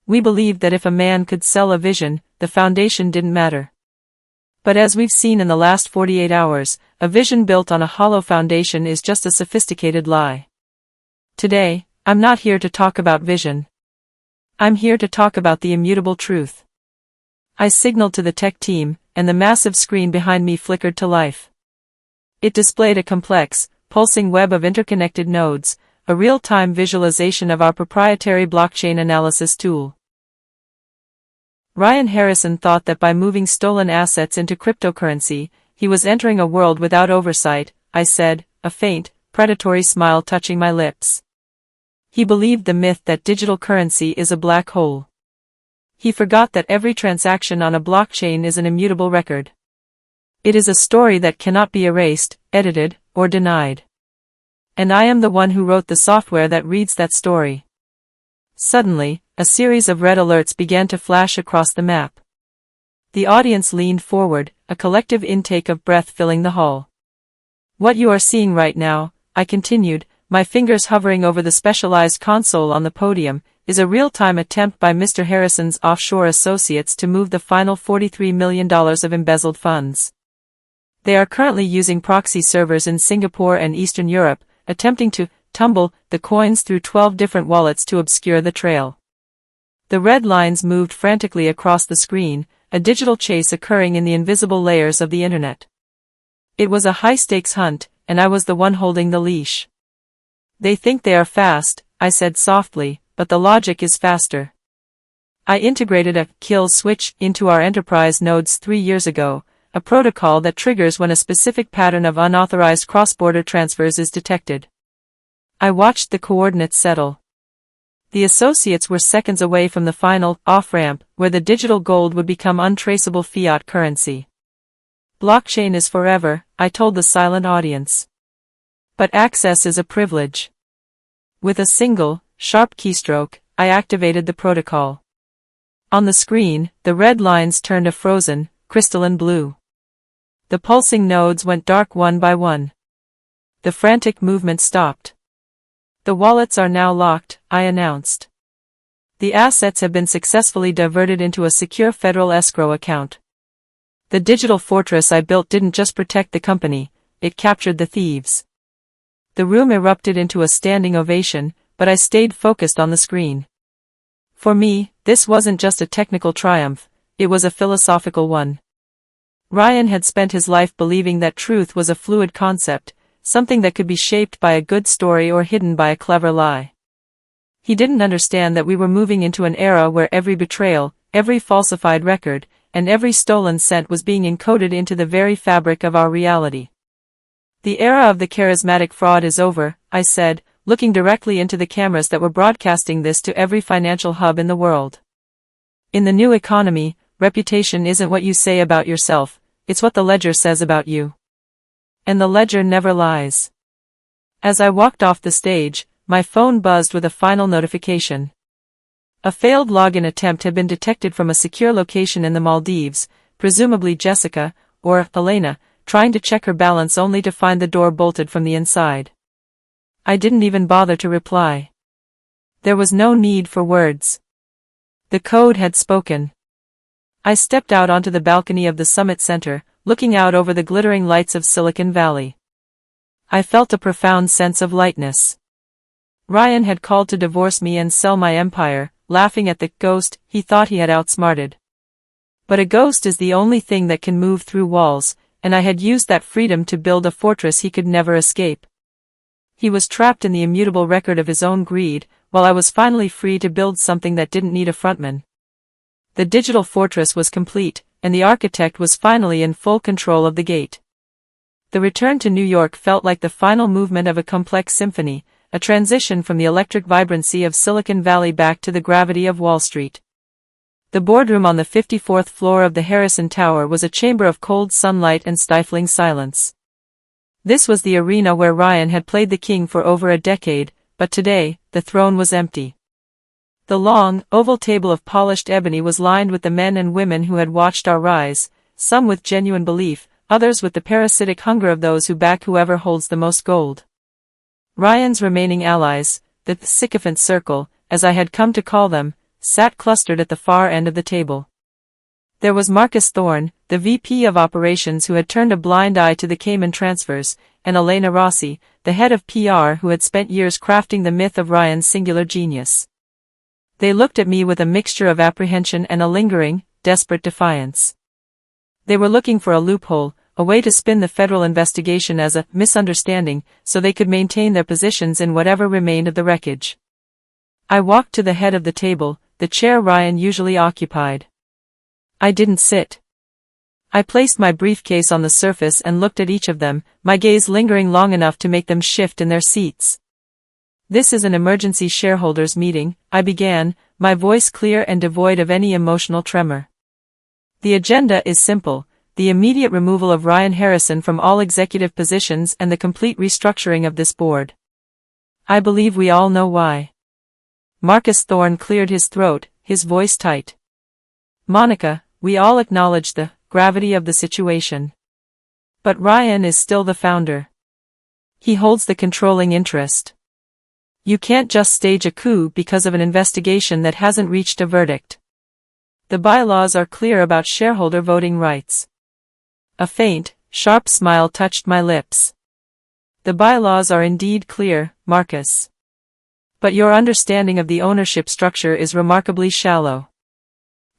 Speaker 1: We believed that if a man could sell a vision, the foundation didn't matter. But as we've seen in the last 48 hours, a vision built on a hollow foundation is just a sophisticated lie. Today, I'm not here to talk about vision. I'm here to talk about the immutable truth. I signaled to the tech team, and the massive screen behind me flickered to life. It displayed a complex, pulsing web of interconnected nodes, a real-time visualization of our proprietary blockchain analysis tool. Ryan Harrison thought that by moving stolen assets into cryptocurrency, he was entering a world without oversight, I said, a faint, predatory smile touching my lips. He believed the myth that digital currency is a black hole. He forgot that every transaction on a blockchain is an immutable record. It is a story that cannot be erased, edited, or denied. And I am the one who wrote the software that reads that story. Suddenly, a series of red alerts began to flash across the map. The audience leaned forward, a collective intake of breath filling the hall. What you are seeing right now, I continued, my fingers hovering over the specialized console on the podium, is a real-time attempt by Mr. Harrison's offshore associates to move the final $43 million of embezzled funds. They are currently using proxy servers in Singapore and Eastern Europe, attempting to tumble the coins through 12 different wallets to obscure the trail. The red lines moved frantically across the screen, a digital chase occurring in the invisible layers of the internet. It was a high-stakes hunt, and I was the one holding the leash. They think they are fast, I said softly, but the logic is faster. I integrated a kill switch into our enterprise nodes 3 years ago, a protocol that triggers when a specific pattern of unauthorized cross-border transfers is detected. I watched the coordinates settle. The associates were seconds away from the final off-ramp, where the digital gold would become untraceable fiat currency. Blockchain is forever, I told the silent audience. But access is a privilege. With a single, sharp keystroke, I activated the protocol. On the screen, the red lines turned a frozen, crystalline blue. The pulsing nodes went dark one by one. The frantic movement stopped. The wallets are now locked, I announced. The assets have been successfully diverted into a secure federal escrow account. The digital fortress I built didn't just protect the company, it captured the thieves. The room erupted into a standing ovation, but I stayed focused on the screen. For me, this wasn't just a technical triumph, it was a philosophical one. Ryan had spent his life believing that truth was a fluid concept, something that could be shaped by a good story or hidden by a clever lie. He didn't understand that we were moving into an era where every betrayal, every falsified record, and every stolen cent was being encoded into the very fabric of our reality. The era of the charismatic fraud is over, I said, looking directly into the cameras that were broadcasting this to every financial hub in the world. In the new economy, reputation isn't what you say about yourself, it's what the ledger says about you. And the ledger never lies. As I walked off the stage, my phone buzzed with a final notification. A failed login attempt had been detected from a secure location in the Maldives, presumably Jessica, or Lorena, trying to check her balance only to find the door bolted from the inside. I didn't even bother to reply. There was no need for words. The code had spoken. I stepped out onto the balcony of the Summit Center, looking out over the glittering lights of Silicon Valley. I felt a profound sense of lightness. Ryan had called to divorce me and sell my empire, laughing at the ghost he thought he had outsmarted. But a ghost is the only thing that can move through walls, and I had used that freedom to build a fortress he could never escape. He was trapped in the immutable record of his own greed, while I was finally free to build something that didn't need a frontman. The digital fortress was complete, and the architect was finally in full control of the gate. The return to New York felt like the final movement of a complex symphony, a transition from the electric vibrancy of Silicon Valley back to the gravity of Wall Street. The boardroom on the 54th floor of the Harrison Tower was a chamber of cold sunlight and stifling silence. This was the arena where Ryan had played the king for over a decade, but today, the throne was empty. The long, oval table of polished ebony was lined with the men and women who had watched our rise, some with genuine belief, others with the parasitic hunger of those who back whoever holds the most gold. Ryan's remaining allies, the sycophant circle, as I had come to call them, sat clustered at the far end of the table. There was Marcus Thorne, the VP of Operations who had turned a blind eye to the Cayman transfers, and Lorena, the head of PR who had spent years crafting the myth of Ryan's singular genius. They looked at me with a mixture of apprehension and a lingering, desperate defiance. They were looking for a loophole, a way to spin the federal investigation as a misunderstanding, so they could maintain their positions in whatever remained of the wreckage. I walked to the head of the table, the chair Ryan usually occupied. I didn't sit. I placed my briefcase on the surface and looked at each of them, my gaze lingering long enough to make them shift in their seats. "This is an emergency shareholders meeting," I began, my voice clear and devoid of any emotional tremor. "The agenda is simple, the immediate removal of Ryan Harrison from all executive positions and the complete restructuring of this board. I believe we all know why." Marcus Thorne cleared his throat, his voice tight. "Monica, we all acknowledge the gravity of the situation. But Ryan is still the founder. He holds the controlling interest. You can't just stage a coup because of an investigation that hasn't reached a verdict. The bylaws are clear about shareholder voting rights." A faint, sharp smile touched my lips. "The bylaws are indeed clear, Marcus. But your understanding of the ownership structure is remarkably shallow."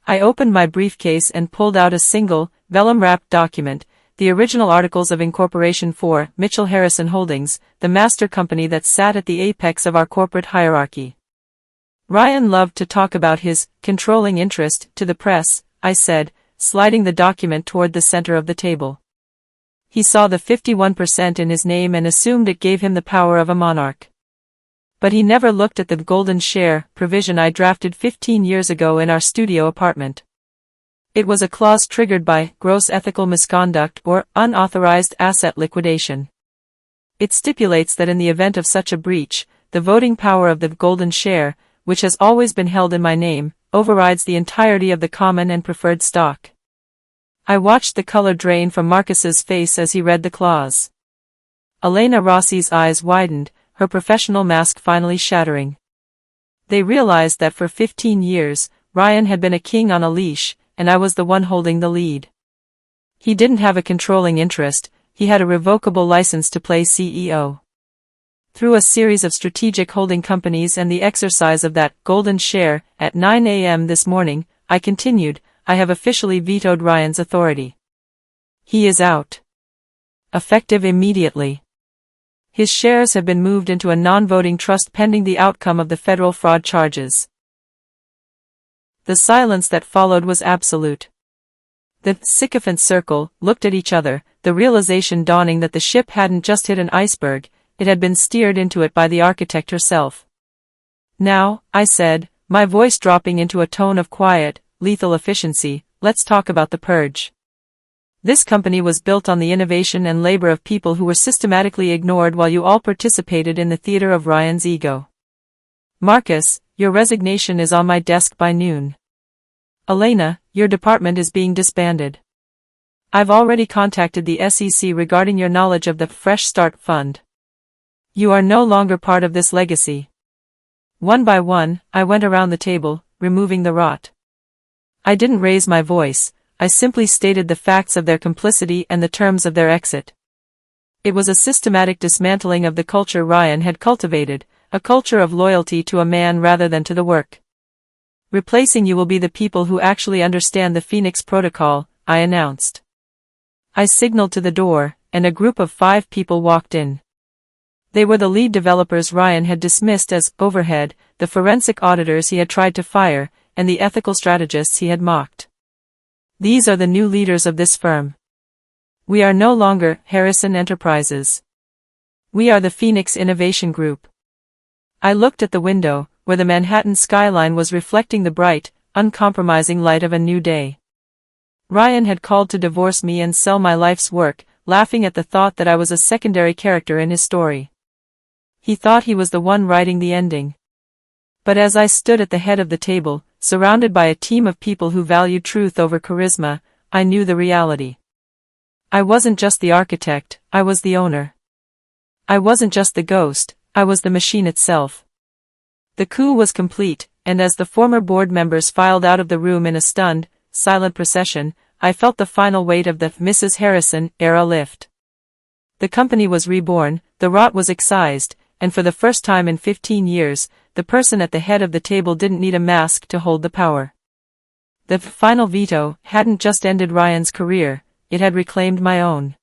Speaker 1: I opened my briefcase and pulled out a single, vellum-wrapped document, the original Articles of Incorporation for Mitchell Harrison Holdings, the master company that sat at the apex of our corporate hierarchy. "Ryan loved to talk about his controlling interest to the press," I said, sliding the document toward the center of the table. "He saw the 51% in his name and assumed it gave him the power of a monarch. But he never looked at the golden share provision I drafted 15 years ago in our studio apartment. It was a clause triggered by gross ethical misconduct or unauthorized asset liquidation. It stipulates that in the event of such a breach, the voting power of the golden share, which has always been held in my name, overrides the entirety of the common and preferred stock." I watched the color drain from Marcus's face as he read the clause. Elena Rossi's eyes widened, her professional mask finally shattering. They realized that for 15 years, Ryan had been a king on a leash, and I was the one holding the lead. He didn't have a controlling interest, he had a revocable license to play CEO. Through a series of strategic holding companies and the exercise of that golden share, at 9 a.m. this morning, I continued, I have officially vetoed Ryan's authority. He is out. Effective immediately. His shares have been moved into a non-voting trust pending the outcome of the federal fraud charges. The silence that followed was absolute. The sycophant circle looked at each other, the realization dawning that the ship hadn't just hit an iceberg, it had been steered into it by the architect herself. "Now," I said, my voice dropping into a tone of quiet, lethal efficiency, "let's talk about the purge. This company was built on the innovation and labor of people who were systematically ignored while you all participated in the theater of Ryan's ego. Marcus, your resignation is on my desk by noon. Elena, your department is being disbanded. I've already contacted the SEC regarding your knowledge of the Fresh Start Fund. You are no longer part of this legacy." One by one, I went around the table, removing the rot. I didn't raise my voice, I simply stated the facts of their complicity and the terms of their exit. It was a systematic dismantling of the culture Ryan had cultivated, a culture of loyalty to a man rather than to the work. "Replacing you will be the people who actually understand the Phoenix Protocol," I announced. I signaled to the door, and a group of 5 people walked in. They were the lead developers Ryan had dismissed as overhead, the forensic auditors he had tried to fire, and the ethical strategists he had mocked. These are the new leaders of this firm. We are no longer Harrison Enterprises. We are the Phoenix Innovation Group. I looked at the window, where the Manhattan skyline was reflecting the bright, uncompromising light of a new day. Ryan had called to divorce me and sell my life's work, laughing at the thought that I was a secondary character in his story. He thought he was the one writing the ending. But as I stood at the head of the table, surrounded by a team of people who valued truth over charisma, I knew the reality. I wasn't just the architect, I was the owner. I wasn't just the ghost, I was the machine itself. The coup was complete, and as the former board members filed out of the room in a stunned, silent procession, I felt the final weight of the Mrs. Harrison era lift. The company was reborn, the rot was excised, and for the first time in 15 years, the person at the head of the table didn't need a mask to hold the power. The final veto hadn't just ended Ryan's career, it had reclaimed my own.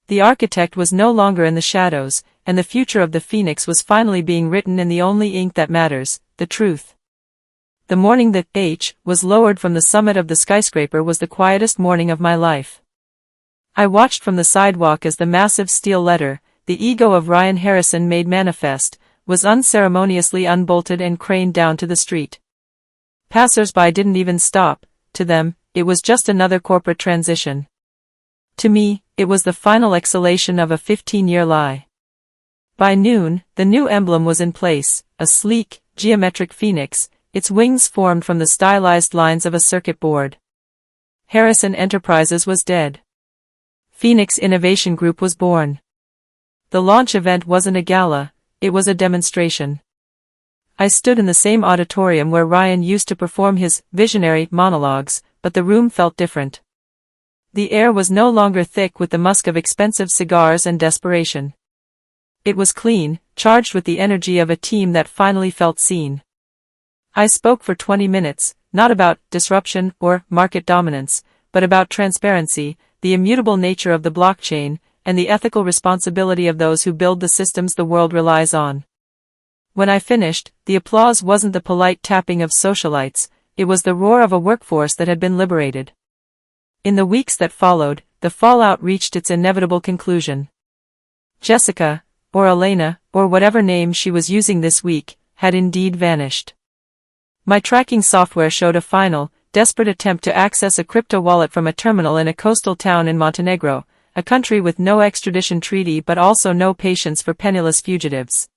Speaker 1: The architect was no longer in the shadows, and the future of the Phoenix was finally being written in the only ink that matters, the truth. The morning that H was lowered from the summit of the skyscraper was the quietest morning of my life. I watched from the sidewalk as the massive steel letter, the ego of Ryan Harrison made manifest, was unceremoniously unbolted and craned down to the street. Passers-by didn't even stop. To them, it was just another corporate transition. To me, it was the final exhalation of a 15-year lie. By noon, the new emblem was in place, a sleek, geometric phoenix, its wings formed from the stylized lines of a circuit board. Harrison Enterprises was dead. Phoenix Innovation Group was born. The launch event wasn't a gala, it was a demonstration. I stood in the same auditorium where Ryan used to perform his visionary monologues, but the room felt different. The air was no longer thick with the musk of expensive cigars and desperation. It was clean, charged with the energy of a team that finally felt seen. I spoke for 20 minutes, not about disruption or market dominance, but about transparency, the immutable nature of the blockchain, and the ethical responsibility of those who build the systems the world relies on. When I finished, the applause wasn't the polite tapping of socialites, it was the roar of a workforce that had been liberated. In the weeks that followed, the fallout reached its inevitable conclusion. Jessica, or Elena, or whatever name she was using this week, had indeed vanished. My tracking software showed a final, desperate attempt to access a crypto wallet from a terminal in a coastal town in Montenegro, a country with no extradition treaty but also no patience for penniless fugitives.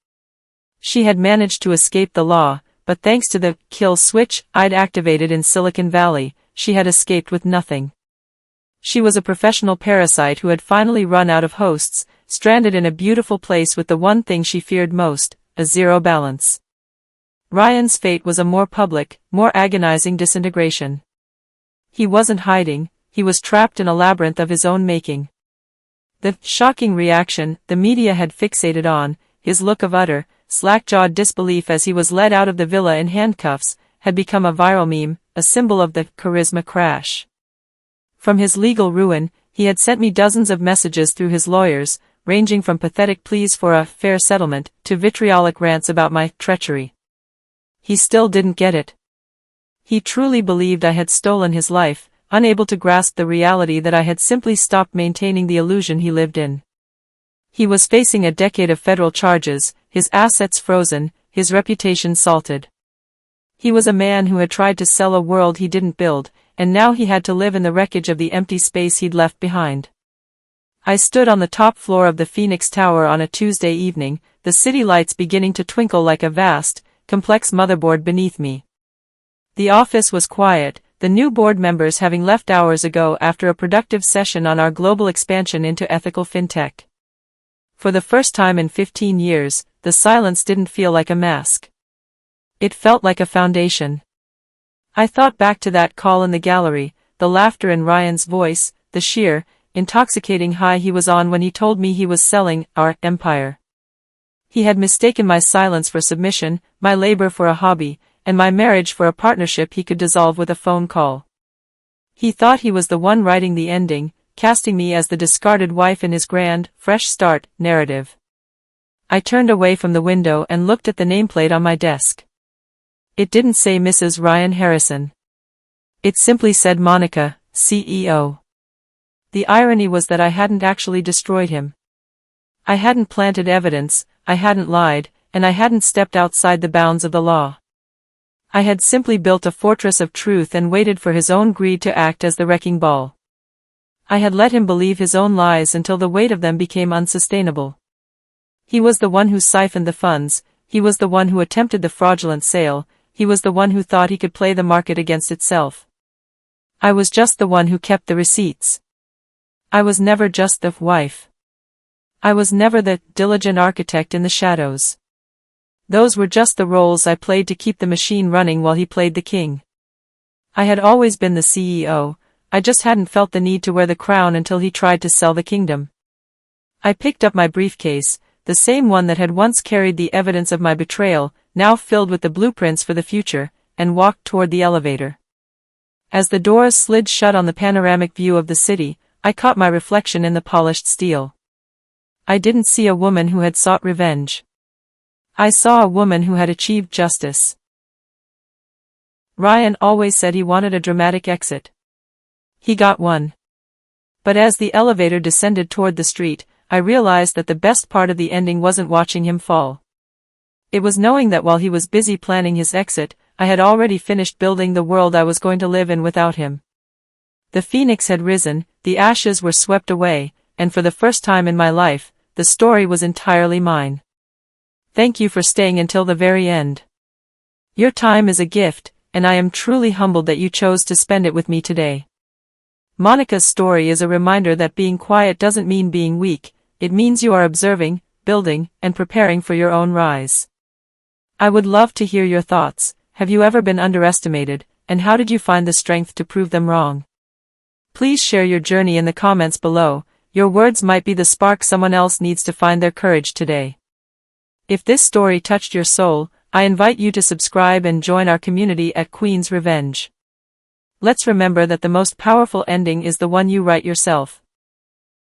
Speaker 1: She had managed to escape the law, but thanks to the kill switch I'd activated in Silicon Valley, she had escaped with nothing. She was a professional parasite who had finally run out of hosts, stranded in a beautiful place with the one thing she feared most, a zero balance. Ryan's fate was a more public, more agonizing disintegration. He wasn't hiding, he was trapped in a labyrinth of his own making. The shocking reaction the media had fixated on, his look of utter, slack-jawed disbelief as he was led out of the villa in handcuffs, had become a viral meme, a symbol of the charisma crash. From his legal ruin, he had sent me dozens of messages through his lawyers, ranging from pathetic pleas for a fair settlement to vitriolic rants about my treachery. He still didn't get it. He truly believed I had stolen his life, unable to grasp the reality that I had simply stopped maintaining the illusion he lived in. He was facing a decade of federal charges, his assets frozen, his reputation salted. He was a man who had tried to sell a world he didn't build, and now he had to live in the wreckage of the empty space he'd left behind. I stood on the top floor of the Phoenix Tower on a Tuesday evening, the city lights beginning to twinkle like a vast, complex motherboard beneath me. The office was quiet, the new board members having left hours ago after a productive session on our global expansion into ethical fintech. For the first time in 15 years, the silence didn't feel like a mask. It felt like a foundation. I thought back to that call in the gallery, the laughter in Ryan's voice, the sheer, intoxicating high he was on when he told me he was selling our empire. He had mistaken my silence for submission, my labor for a hobby, and my marriage for a partnership he could dissolve with a phone call. He thought he was the one writing the ending, casting me as the discarded wife in his grand, fresh start narrative. I turned away from the window and looked at the nameplate on my desk. It didn't say Mrs. Ryan Harrison. It simply said Monica, CEO. The irony was that I hadn't actually destroyed him. I hadn't planted evidence, I hadn't lied, and I hadn't stepped outside the bounds of the law. I had simply built a fortress of truth and waited for his own greed to act as the wrecking ball. I had let him believe his own lies until the weight of them became unsustainable. He was the one who siphoned the funds, he was the one who attempted the fraudulent sale, he was the one who thought he could play the market against itself. I was just the one who kept the receipts. I was never just the wife. I was never the diligent architect in the shadows. Those were just the roles I played to keep the machine running while he played the king. I had always been the CEO, I just hadn't felt the need to wear the crown until he tried to sell the kingdom. I picked up my briefcase, the same one that had once carried the evidence of my betrayal, now filled with the blueprints for the future, and walked toward the elevator. As the doors slid shut on the panoramic view of the city, I caught my reflection in the polished steel. I didn't see a woman who had sought revenge. I saw a woman who had achieved justice. Ryan always said he wanted a dramatic exit. He got one. But as the elevator descended toward the street, I realized that the best part of the ending wasn't watching him fall. It was knowing that while he was busy planning his exit, I had already finished building the world I was going to live in without him. The phoenix had risen, the ashes were swept away, and for the first time in my life, the story was entirely mine. Thank you for staying until the very end. Your time is a gift, and I am truly humbled that you chose to spend it with me today. Monica's story is a reminder that being quiet doesn't mean being weak, it means you are observing, building, and preparing for your own rise. I would love to hear your thoughts. Have you ever been underestimated, and how did you find the strength to prove them wrong? Please share your journey in the comments below. Your words might be the spark someone else needs to find their courage today. If this story touched your soul, I invite you to subscribe and join our community at Queen's Revenge. Let's remember that the most powerful ending is the one you write yourself.